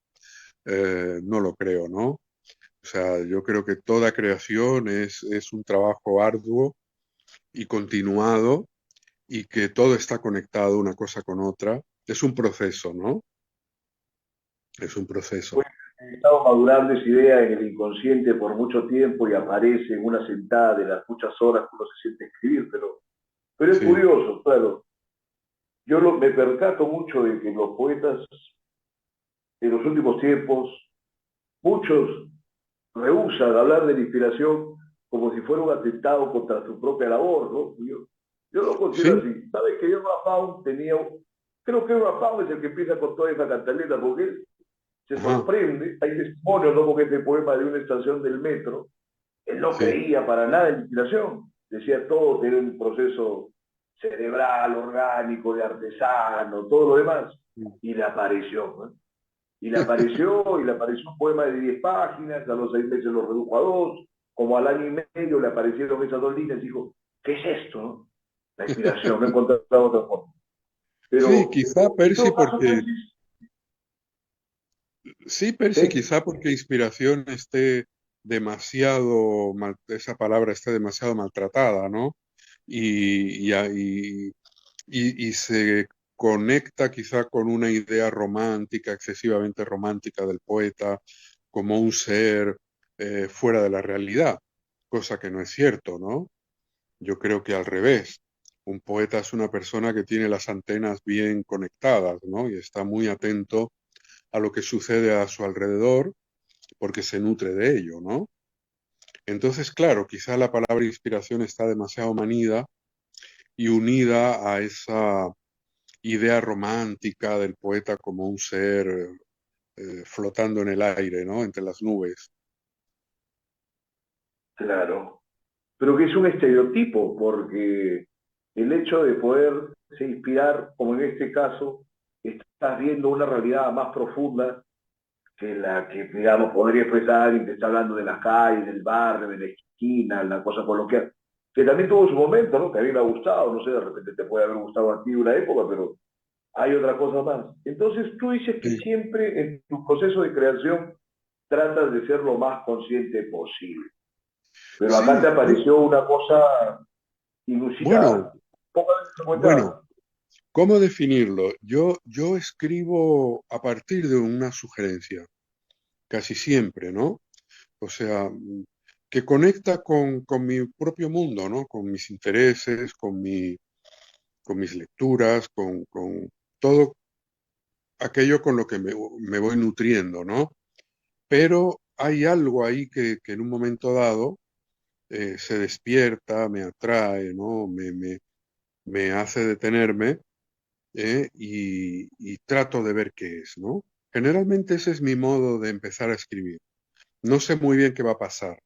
no lo creo, ¿no? O sea, yo creo que toda creación es un trabajo arduo y continuado y que todo está conectado una cosa con otra. Es un proceso, ¿no? Es un proceso. Pues he estado madurando esa idea en el inconsciente por mucho tiempo y aparece en una sentada de las muchas horas que uno se siente escribir, pero es Sí, curioso, claro. Me percato mucho de que los poetas en los últimos tiempos, muchos rehúsan hablar de la inspiración como si fuera un atentado contra su propia labor, ¿no? Yo lo considero Sí, así. ¿Sabes que yo, Rafael, tenía, creo que Rafael es el que empieza con toda esa cantaleta, porque él se ajá, sorprende, hay testimonios, ¿no? Porque este poema de una estación del metro, él no sí. creía para nada en la inspiración, decía todo tiene un proceso cerebral, orgánico, de artesano, todo lo demás, y le apareció, ¿no? Y le apareció un poema de 10 páginas, a los 6 meses lo redujo a 2, como al año y medio le aparecieron esas 2 líneas, dijo, ¿qué es esto? No? La inspiración, no he encontrado otra forma. Sí, Pero, quizá en Percy todo caso, porque, Francis, sí, Percy, ¿sí? quizá porque inspiración esté demasiado, esa palabra esté demasiado maltratada, ¿no? Y se conecta quizá con una idea romántica, excesivamente romántica del poeta, como un ser fuera de la realidad, cosa que no es cierto, ¿no? Yo creo que al revés. Un poeta es una persona que tiene las antenas bien conectadas, ¿no? Y está muy atento a lo que sucede a su alrededor porque se nutre de ello, ¿no? Entonces, claro, quizá la palabra inspiración está demasiado manida y unida a esa idea romántica del poeta como un ser flotando en el aire, ¿no? Entre las nubes. Claro. Pero que es un estereotipo, porque el hecho de poderse inspirar, como en este caso, estás viendo una realidad más profunda que la que, digamos, podría expresar alguien que está hablando de las calles, del barrio, de la esquina, la cosa coloquial, que también tuvo su momento, ¿no? Que a mí me ha gustado, no sé, de repente te puede haber gustado a ti una época, pero hay otra cosa más. Entonces tú dices que Sí, siempre en tu proceso de creación tratas de ser lo más consciente posible, pero acá te sí, apareció una cosa bueno, inusitada, pocas veces se bueno, cuenta. ¿cómo definirlo? Yo escribo a partir de una sugerencia, casi siempre, ¿no? O sea, que conecta con mi propio mundo, ¿no? Con mis intereses, con mis lecturas, con todo aquello con lo que me voy nutriendo, ¿no? Pero hay algo ahí que en un momento dado se despierta, me atrae, ¿no? Me hace detenerme y trato de ver qué es, ¿no? Generalmente ese es mi modo de empezar a escribir. No sé muy bien qué va a pasar.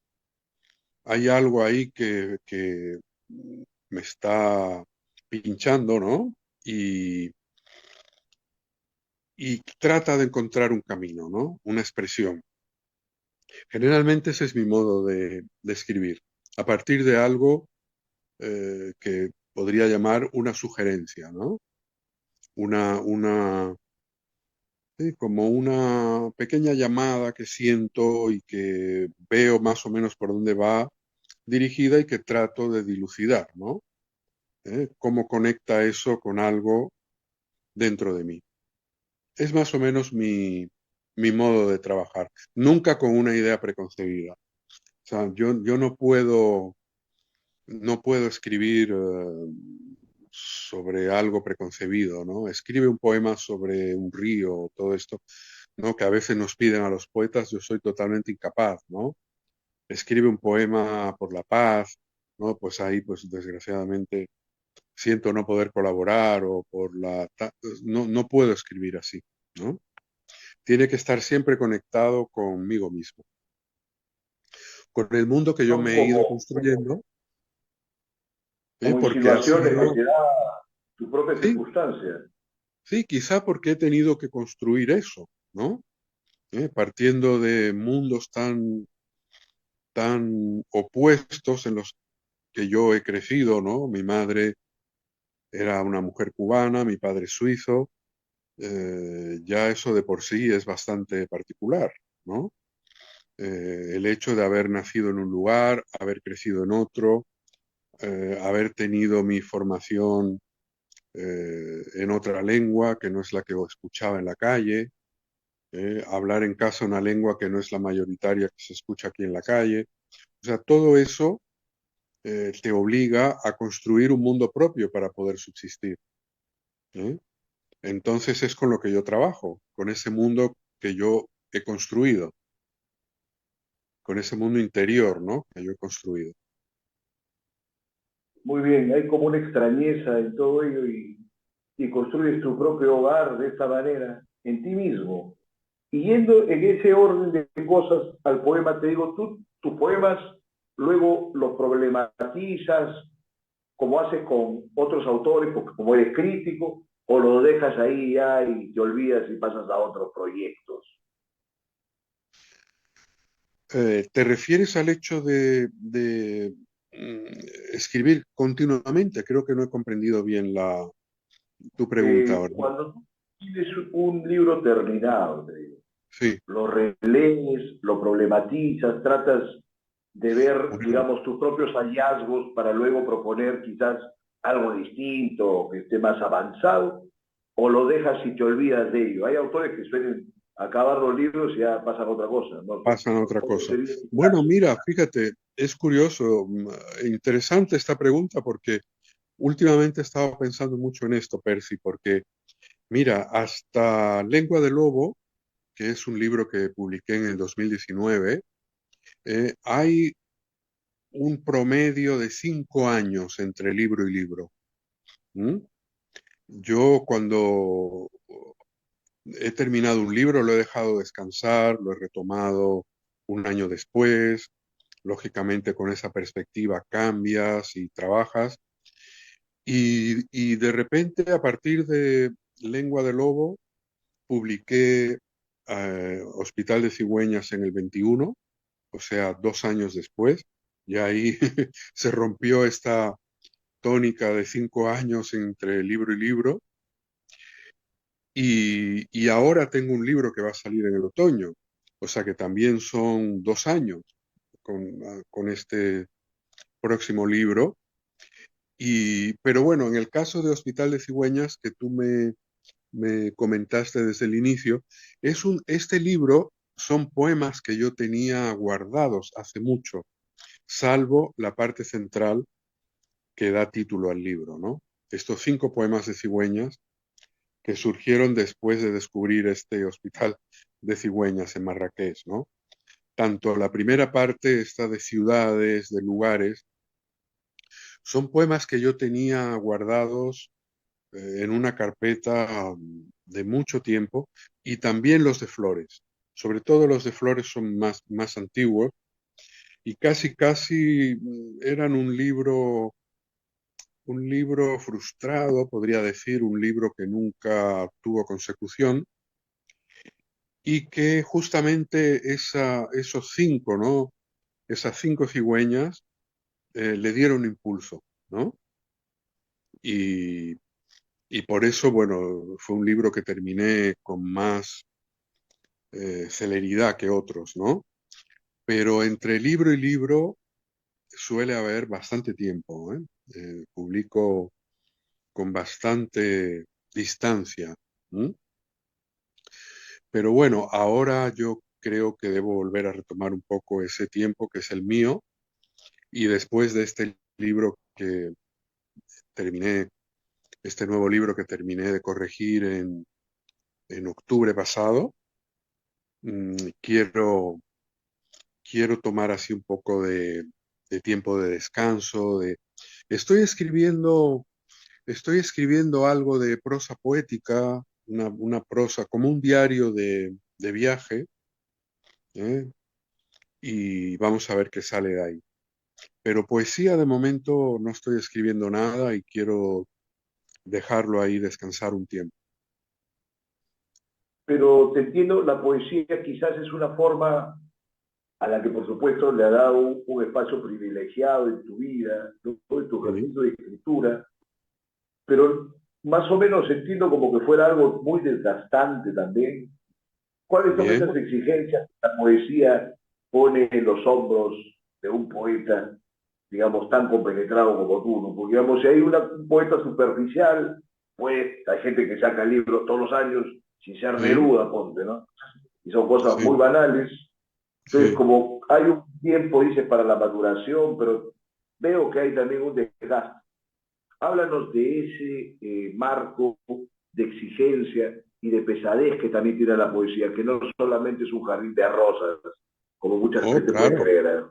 Hay algo ahí que me está pinchando, ¿no? Y trata de encontrar un camino, ¿no? Una expresión. Generalmente ese es mi modo de escribir, a partir de algo que podría llamar una sugerencia, ¿no? Una, sí, como una pequeña llamada que siento y que veo más o menos por dónde va dirigida y que trato de dilucidar, ¿no? ¿Cómo conecta eso con algo dentro de mí? Es más o menos mi modo de trabajar, nunca con una idea preconcebida. O sea, yo no puedo escribir sobre algo preconcebido, ¿no? Escribe un poema sobre un río, todo esto, ¿no? Que a veces nos piden a los poetas, yo soy totalmente incapaz, ¿no? Escribe un poema por la paz, ¿no? Pues ahí, pues desgraciadamente siento no poder colaborar o por no, no puedo escribir así, ¿no? Tiene que estar siempre conectado conmigo mismo, con el mundo que yo Son me he ido construyendo, como porque ha insinuaciones que sido, te da tu propia sí, circunstancia. sí, quizá porque he tenido que construir eso, ¿no? Partiendo de mundos tan opuestos en los que yo he crecido, ¿no? Mi madre era una mujer cubana, mi padre suizo, ya eso de por sí es bastante particular, ¿no? El hecho de haber nacido en un lugar, haber crecido en otro, haber tenido mi formación en otra lengua que no es la que escuchaba en la calle, hablar en casa una lengua que no es la mayoritaria que se escucha aquí en la calle. O sea, todo eso te obliga a construir un mundo propio para poder subsistir. ¿Eh? Entonces es con lo que yo trabajo, con ese mundo que yo he construido. con ese mundo interior, ¿no? Que yo he construido. Muy bien, hay como una extrañeza en todo ello y construyes tu propio hogar de esta manera, en ti mismo. Y yendo en ese orden de cosas al poema, te digo, tú tus poemas luego los problematizas, como haces con otros autores, porque como eres crítico, o lo dejas ahí ya y te olvidas y pasas a otros proyectos. ¿Te refieres al hecho escribir continuamente? Creo que no he comprendido bien tu pregunta ahora. Cuando tú tienes un libro terminado, te digo, Sí, lo relees, lo problematizas, tratas de ver, bueno, digamos, tus propios hallazgos para luego proponer quizás algo distinto, que esté más avanzado, o lo dejas y te olvidas de ello. Hay autores que suelen acabar los libros y ya pasan a otra cosa, ¿no? pasan a otra ¿Cómo cosa. sería tu Bueno, caso? mira, fíjate, es curioso, interesante esta pregunta porque últimamente he estado pensando mucho en esto, Percy, porque mira, hasta Lengua de Lobo, que es un libro que publiqué en el 2019, hay un promedio de 5 años entre libro y libro. ¿M? Yo cuando he terminado un libro lo he dejado descansar, lo he retomado un año después. Lógicamente con esa perspectiva cambias y trabajas. Y de repente a partir de Lengua de Lobo publiqué Hospital de Cigüeñas en el 21, o sea, 2 años después. Y ahí se rompió esta tónica de 5 años entre libro y libro. Y ahora tengo un libro que va a salir en el otoño, o sea que también son 2 años con este próximo libro. Pero bueno, en el caso de Hospital de Cigüeñas, que tú me comentaste desde el inicio, este libro son poemas que yo tenía guardados hace mucho, salvo la parte central que da título al libro, ¿no? Estos 5 poemas de Cigüeñas que surgieron después de descubrir este Hospital de Cigüeñas en Marrakech, ¿no? Tanto la primera parte, esta de ciudades, de lugares, son poemas que yo tenía guardados en una carpeta de mucho tiempo, y también los de flores. Sobre todo los de flores son más antiguos y casi eran un libro frustrado, podría decir, un libro que nunca tuvo consecución y que justamente esos 5, ¿no? Esas 5 cigüeñas le dieron impulso, ¿no? Y, y por eso, bueno, fue un libro que terminé con más celeridad que otros, ¿no? Pero entre libro y libro suele haber bastante tiempo, ¿eh? Publico con bastante distancia. ¿M? Pero bueno, ahora yo creo que debo volver a retomar un poco ese tiempo que es el mío, y después de este libro que terminé, este nuevo libro que terminé de corregir en octubre pasado, quiero tomar así un poco de tiempo de descanso, estoy escribiendo, estoy escribiendo algo de prosa poética, una prosa como un diario de viaje, ¿eh? Y vamos a ver qué sale de ahí. Pero poesía de momento no estoy escribiendo nada y quiero dejarlo ahí descansar un tiempo. Pero te entiendo, la poesía quizás es una forma a la que por supuesto le ha dado un espacio privilegiado en tu vida, ¿no? En tu ¿Sí? ejercicio de escritura, pero más o menos entiendo como que fuera algo muy desgastante también. ¿Cuáles son También. esas exigencias que la poesía pone en los hombros de un poeta, digamos, tan compenetrado como tú? ¿No? Porque, digamos, si hay un poeta superficial, pues hay gente que saca libros todos los años sin ser Sí, Neruda, ponte, ¿no? Y son cosas muy sí, banales. Entonces, sí. como hay un tiempo, dice, para la maduración, pero veo que hay también un desgaste. Háblanos de ese marco de exigencia y de pesadez que también tiene la poesía, que no solamente es un jardín de rosas, como mucha Oh, gente puede claro, creer. ¿Eh?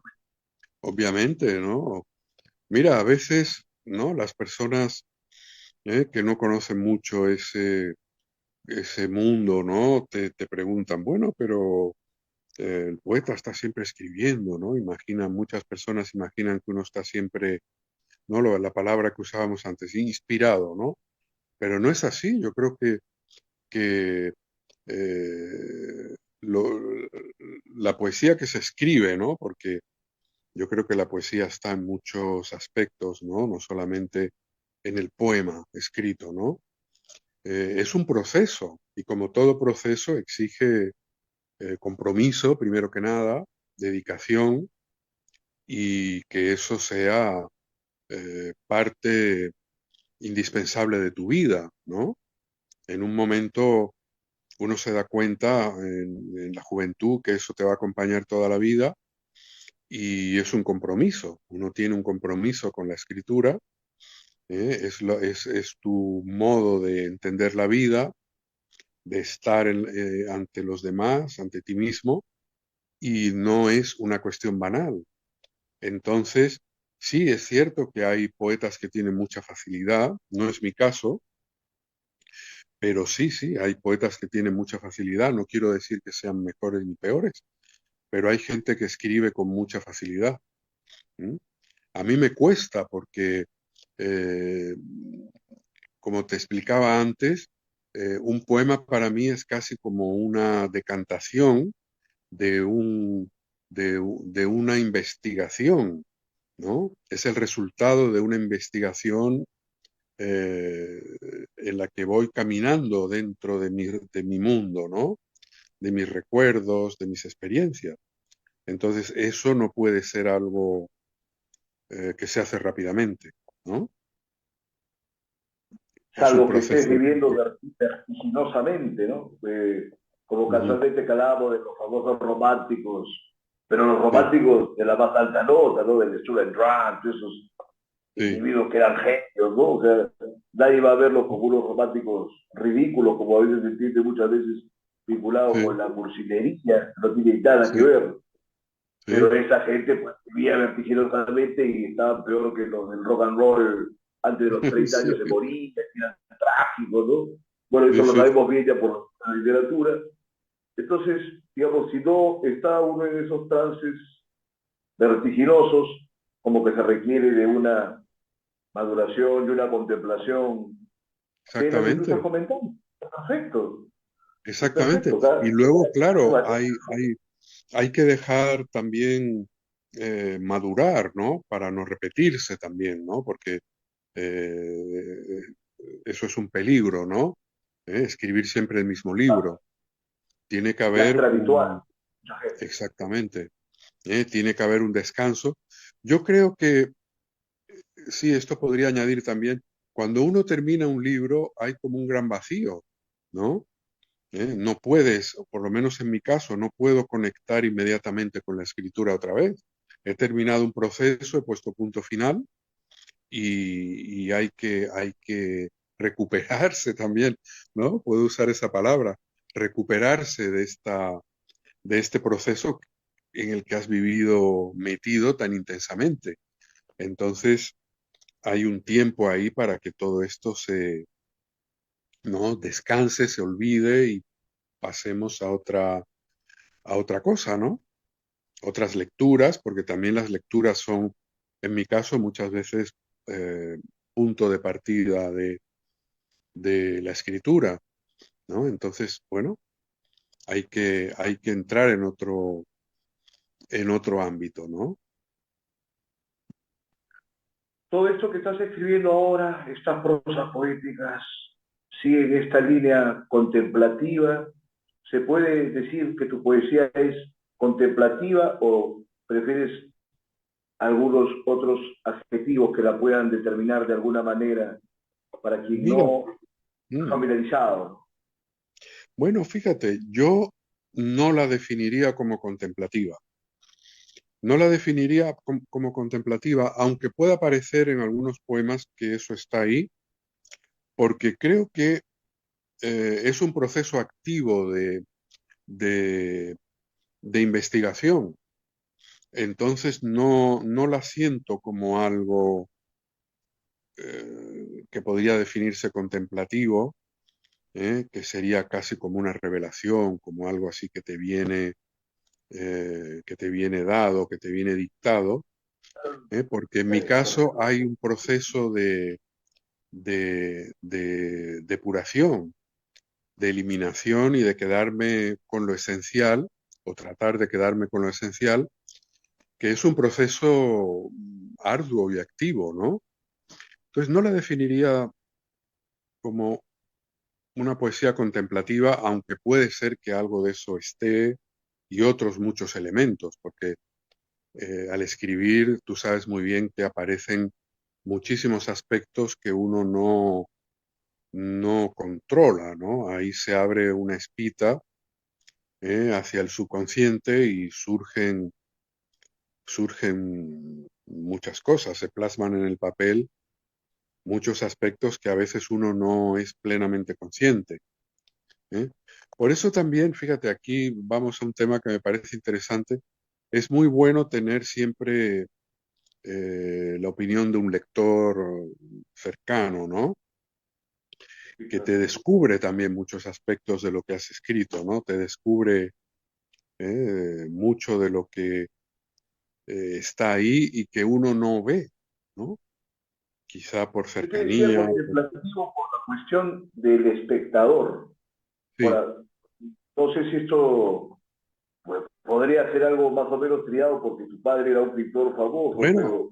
obviamente, ¿no? Mira, a veces, ¿no? Las personas que no conocen mucho ese mundo, ¿no? Te preguntan, bueno, pero el poeta está siempre escribiendo, ¿no? Muchas personas imaginan que uno está siempre, ¿no? La palabra que usábamos antes, inspirado, ¿no? Pero no es así. Yo creo que eh, lo- la poesía que se escribe, ¿no? Porque yo creo que la poesía está en muchos aspectos, ¿no? No solamente en el poema escrito, ¿no? Es un proceso y como todo proceso exige compromiso, primero que nada, dedicación y que eso sea parte indispensable de tu vida, ¿no? En un momento uno se da cuenta en la juventud que eso te va a acompañar toda la vida y es un compromiso. Uno tiene un compromiso con la escritura, es tu modo de entender la vida, de estar ante los demás, ante ti mismo, y no es una cuestión banal. Entonces, sí, es cierto que hay poetas que tienen mucha facilidad, no es mi caso, pero sí, sí, hay poetas que tienen mucha facilidad. No quiero decir que sean mejores ni peores, pero hay gente que escribe con mucha facilidad. ¿M? A mí me cuesta porque, eh, como te explicaba antes, un poema para mí es casi como una decantación de de una investigación, ¿no? Es el resultado de una investigación eh, en la que voy caminando dentro de mi mundo, ¿no? De mis recuerdos, de mis experiencias. Entonces, eso no puede ser algo que se hace rápidamente, ¿no? Es un Salvo que estés proceso. viviendo vertiginosamente, ¿no? Como Ujú, casualmente que hablábamos de los famosos románticos, pero los sí, románticos de la más alta nota, ¿no? Del Student Grant, esos sí, individuos que eran genios, ¿no? O sea, nadie va a verlos como unos románticos ridículos, como a veces se entiende muchas veces vinculado con sí, la cursilería, no tiene nada que sí, ver. Pero sí, esa gente pues vivía vertiginosamente y estaba peor que los del rock and roll, antes de los 30 sí, años se morían, eran trágicos, ¿no? Bueno, sí, eso lo sí, sabemos bien ya por la literatura. Entonces, digamos, si no está uno en esos trances vertiginosos, como que se requiere de una maduración, de una contemplación, que es lo que tú estás exactamente, comentando. Perfecto, es exactamente. perfecto. Y luego, claro, hay que dejar también madurar, ¿no? Para no repetirse también, ¿no? Porque eh, eso es un peligro, ¿no? Escribir siempre el mismo libro. Tiene que La haber esclavitud. Mucha gente. exactamente, tiene que haber un descanso. Yo creo que sí, esto podría añadir también, cuando uno termina un libro hay como un gran vacío, ¿no? No puedes, o por lo menos en mi caso, no puedo conectar inmediatamente con la escritura otra vez. He terminado un proceso, he puesto punto final y hay que recuperarse también, ¿no? Puedo usar esa palabra, recuperarse de este proceso en el que has vivido metido tan intensamente. Entonces, hay un tiempo ahí para que todo esto ¿no? Descanse, se olvide y pasemos a otra cosa, ¿no? Otras lecturas, porque también las lecturas son, en mi caso, muchas veces eh, punto de partida de la escritura, ¿no? Entonces, bueno, hay que entrar en otro ámbito, ¿no? Todo esto que estás escribiendo ahora, estas prosas poéticas, siguen esta línea contemplativa. ¿Se puede decir que tu poesía es contemplativa o prefieres algunos otros adjetivos que la puedan determinar de alguna manera para quien Mira, no está mm, familiarizado? bueno, fíjate, yo no la definiría como contemplativa. No la definiría como contemplativa, aunque pueda parecer en algunos poemas que eso está ahí, porque creo que es un proceso activo de, de investigación. Entonces no la siento como algo que podría definirse contemplativo, que sería casi como una revelación, como algo así que te viene dado, que te viene dictado, porque en mi caso hay un proceso de depuración, de eliminación y de quedarme con lo esencial, o tratar de quedarme con lo esencial, que es un proceso arduo y activo, ¿no? Entonces no la definiría como una poesía contemplativa, aunque puede ser que algo de eso esté y otros muchos elementos, porque al escribir tú sabes muy bien que aparecen muchísimos aspectos que uno no controla, ¿no? Ahí se abre una espita hacia el subconsciente y surgen muchas cosas, se plasman en el papel muchos aspectos que a veces uno no es plenamente consciente. ¿Eh? Por eso también, fíjate, aquí vamos a un tema que me parece interesante. Es muy bueno tener siempre la opinión de un lector cercano, ¿no? Que te descubre también muchos aspectos de lo que has escrito, ¿no? Te descubre mucho de lo que está ahí y que uno no ve, ¿no? Quizá por Yo te decía cercanía. contemplativo por la cuestión del espectador. Sí, Ahora, no sé si esto pues, podría ser algo más o menos triado porque tu padre era un pintor famoso, bueno, pero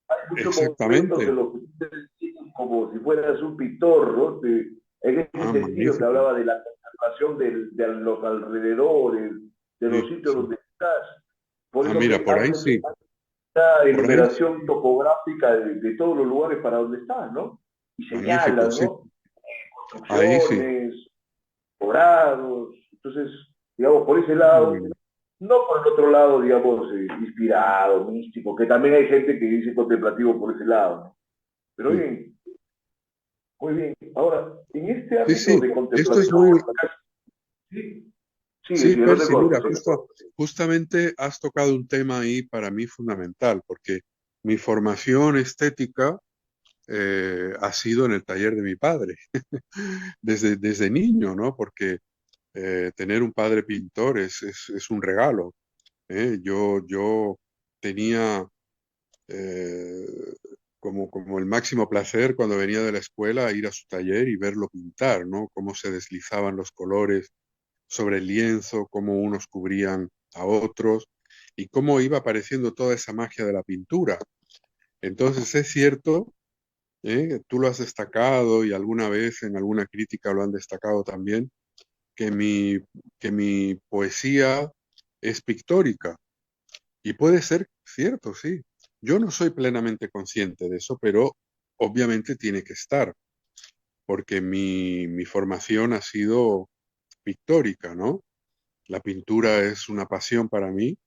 hay muchos momentos en exactamente. los que tú te sientes como si fueras un pintor, ¿no? En ese Ah, sentido, te magnífico. hablaba de la conservación de los alrededores, de los Sí, sitios sí. donde estás. Por Ah, eso mira, que por ahí haces sí, una por ahí sí. enumeración topográfica de todos los lugares para donde estás, ¿no? Y Magnífico, señalas, sí. ¿no? Ahí sí. Construcciones, dorados. Entonces, digamos, por ese Muy lado, bien. no por el otro lado, digamos, inspirado, místico, que también hay gente que dice contemplativo por ese lado, ¿no? Pero Mm. bien, muy bien. Ahora, en este Sí, ámbito sí. de Esto es contemplación, muy. sí, sigue, Sí, sigue, no te Percy, mira, cortes. justamente has tocado un tema ahí para mí fundamental, porque mi formación estética ha sido en el taller de mi padre, desde niño, ¿no? Porque tener un padre pintor es un regalo. Yo tenía eh, como el máximo placer cuando venía de la escuela ir a su taller y verlo pintar, ¿no? Cómo se deslizaban los colores sobre el lienzo, cómo unos cubrían a otros y cómo iba apareciendo toda esa magia de la pintura. Entonces es cierto, tú lo has destacado y alguna vez en alguna crítica lo han destacado también, que que mi poesía es pictórica. Y puede ser cierto, sí. Yo no soy plenamente consciente de eso, pero obviamente tiene que estar, porque mi formación ha sido pictórica, ¿no? La pintura es una pasión para mí,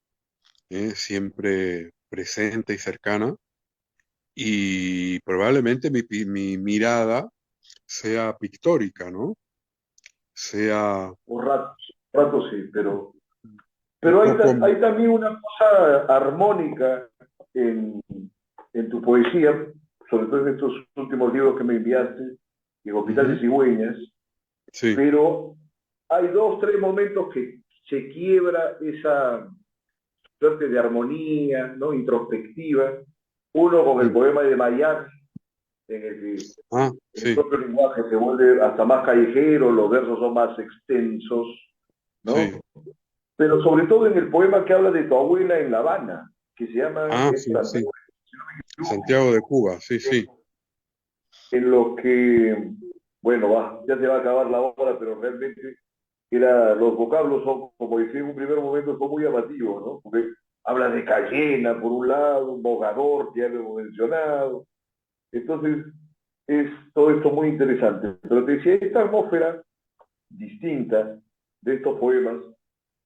siempre presente y cercana, y probablemente mi mirada sea pictórica, ¿no? Sea Por rato sí, un pero poco, hay también una cosa armónica en, en tu poesía, sobre todo en estos últimos libros que me enviaste, en Hospital de ujú, Cigüeñas, sí, pero hay dos, tres momentos que se quiebra esa suerte de armonía, ¿no? Introspectiva. Uno con el mm, poema de Miami, en el que ah, el sí, propio lenguaje se vuelve hasta más callejero, los versos son más extensos, sí, ¿no? Pero sobre todo en el poema que habla de tu abuela en La Habana, que se llama ah, sí, Santiago sí, de Lugo, Santiago de Cuba, sí, sí, en lo que, bueno, ya se va a acabar la hora, pero realmente los vocablos son, como decía en un primer momento, son muy llamativos, ¿no? Porque habla de cayena, por un lado, un bogador, que ya lo hemos mencionado. Entonces, es todo esto muy interesante. Pero te decía, esta atmósfera distinta de estos poemas,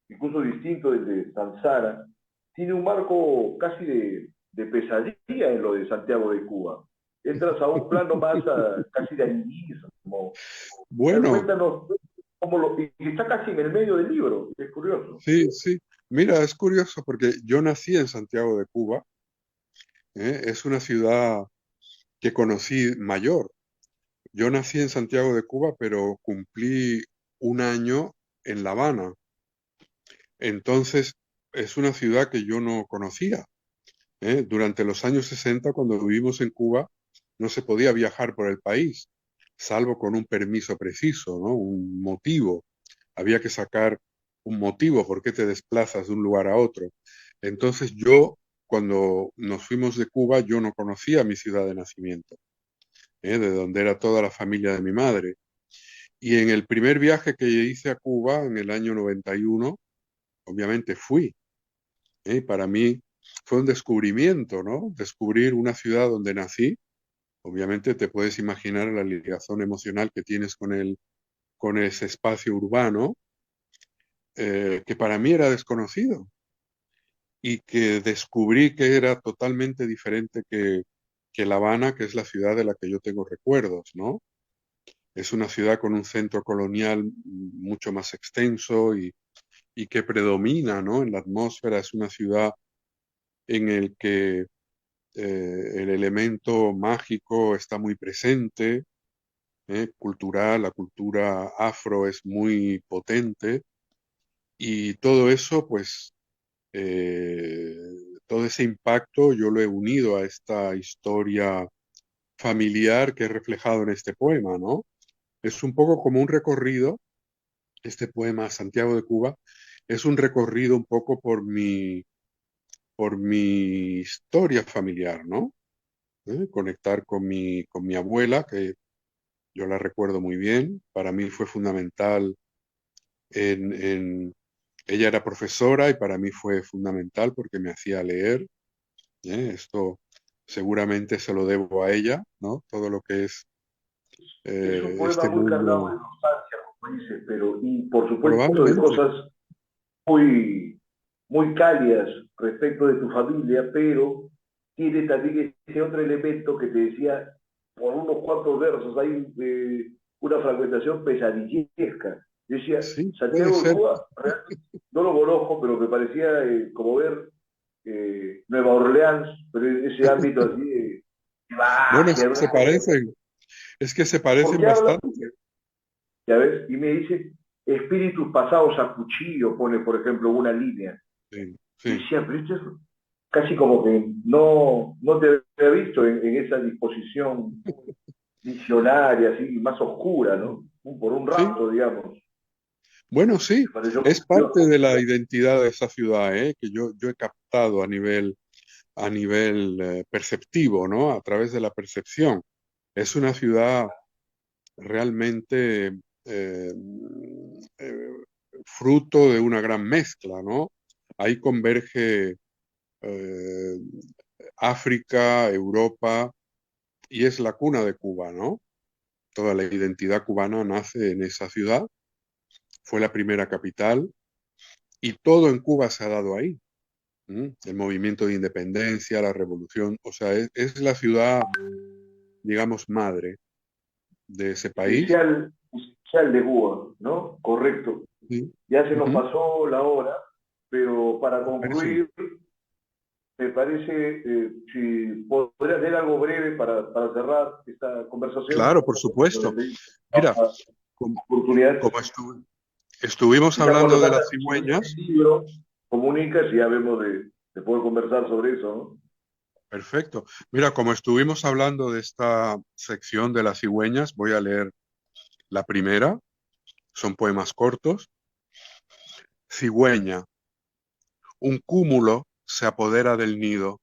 incluso distinto del de Sansara, tiene un marco casi de pesadilla en lo de Santiago de Cuba. Entras a un plano más casi de animismo. bueno, Cuéntanos cómo y está casi en el medio del libro, es curioso. sí, sí. Mira, es curioso porque yo nací en Santiago de Cuba, ¿eh? Es una ciudad que conocí mayor. Yo nací en Santiago de Cuba, pero cumplí un año en La Habana. Entonces, es una ciudad que yo no conocía, ¿eh? Durante los años 60, cuando vivimos en Cuba, no se podía viajar por el país, salvo con un permiso preciso, ¿no? Un motivo. Había que sacar un motivo por qué te desplazas de un lugar a otro. Entonces yo, cuando nos fuimos de Cuba, yo no conocía mi ciudad de nacimiento, de donde era toda la familia de mi madre. Y en el primer viaje que hice a Cuba, en el año 91, obviamente fui. Para mí fue un descubrimiento, ¿no? Descubrir una ciudad donde nací. Obviamente te puedes imaginar la ligación emocional que tienes con ese espacio urbano, que para mí era desconocido y que descubrí que era totalmente diferente que La Habana, que es la ciudad de la que yo tengo recuerdos, ¿no? Es una ciudad con un centro colonial mucho más extenso y que predomina, ¿no? En la atmósfera. Es una ciudad en el que el elemento mágico está muy presente, cultural, la cultura afro es muy potente y todo eso, pues, eh, todo ese impacto yo lo he unido a esta historia familiar que he reflejado en este poema, ¿no? Es un poco como un recorrido, este poema Santiago de Cuba, es un recorrido un poco por mi historia familiar, ¿no? Conectar con mi abuela, que yo la recuerdo muy bien, para mí fue fundamental ella era profesora y para mí fue fundamental porque me hacía leer, esto seguramente se lo debo a ella, ¿no? Todo lo que es Es un poema este muy cargado mundo, de nostalgia, como dices, pero y por supuesto de probablemente, cosas muy, muy cálidas respecto de tu familia, pero tiene también ese otro elemento que te decía, por unos cuantos versos, hay una fragmentación pesadillesca. Yo decía, sí, puede Santiago de ser. Cuba, realmente no lo conozco, pero me parecía como ver Nueva Orleans, pero en ese ámbito así de Bueno, es magia, que de una se cosa. parecen, es que se ¿Por parecen qué habla? bastante. Ya ves, y me dice, espíritus pasados a cuchillo, pone por ejemplo una línea. Sí, Y sí, decía, pero esto es casi como que no te había visto en esa disposición visionaria, así, más oscura, ¿no? Por un sí. rato, digamos. Bueno, Me sí, pareció es parte curioso. de la identidad de esa ciudad, que yo he captado a nivel perceptivo, ¿no? A través de la percepción. Es una ciudad realmente eh, eh, fruto de una gran mezcla, ¿no? Ahí converge eh, África, Europa, y es la cuna de Cuba, ¿no? Toda la identidad cubana nace en esa ciudad, fue la primera capital, y todo en Cuba se ha dado ahí. El movimiento de independencia, la revolución, o sea, es la ciudad, digamos, madre de ese país. Esencial de Cuba, ¿no? Correcto. Sí. Ya se nos Ujú. pasó la hora, pero para Perfecto. concluir, me parece, si podrías leer algo breve para cerrar esta conversación, Claro, por nos supuesto. despedimos de Mira, esta com- oportunidad. como estuvimos Quizá hablando cuando de salga las el cigüeñas, libro, comunicas y ya vemos de poder conversar sobre eso, ¿no? perfecto. Mira, como estuvimos hablando de esta sección de las cigüeñas, voy a leer la primera. Son poemas cortos. Cigüeña. Un cúmulo se apodera del nido.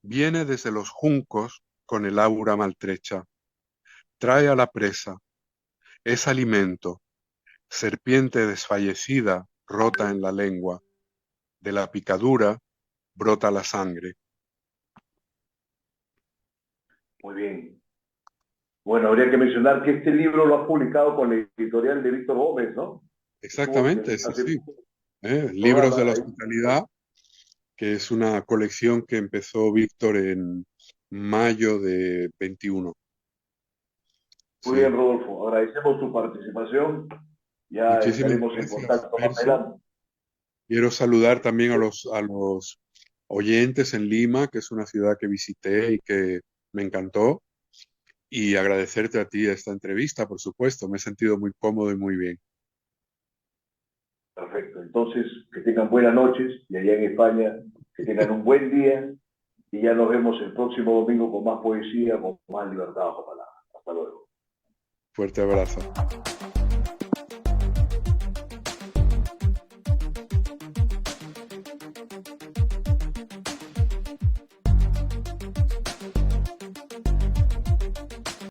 Viene desde los juncos con el aura maltrecha. Trae a la presa. Es alimento. Serpiente desfallecida rota en la lengua. De la picadura brota la sangre. Muy bien. Bueno, habría que mencionar que este libro lo has publicado con la editorial de Víctor Gómez, ¿no? Estuvo Exactamente, sí, hace sí. poco en el Libros de programa la ahí. hospitalidad, que es una colección que empezó Víctor en mayo de 21. Muy bien, Sí. Rodolfo. Agradecemos tu participación. Ya Muchísimas estaremos en gracias, contacto más Percy. adelante. Quiero saludar también a los oyentes en Lima, que es una ciudad que visité y que me encantó, y agradecerte a ti esta entrevista, por supuesto. Me he sentido muy cómodo y muy bien. Perfecto. Entonces, que tengan buenas noches y allá en España, que tengan un buen día y ya nos vemos el próximo domingo con más poesía, con más libertad bajo palabra. Hasta luego. Fuerte abrazo.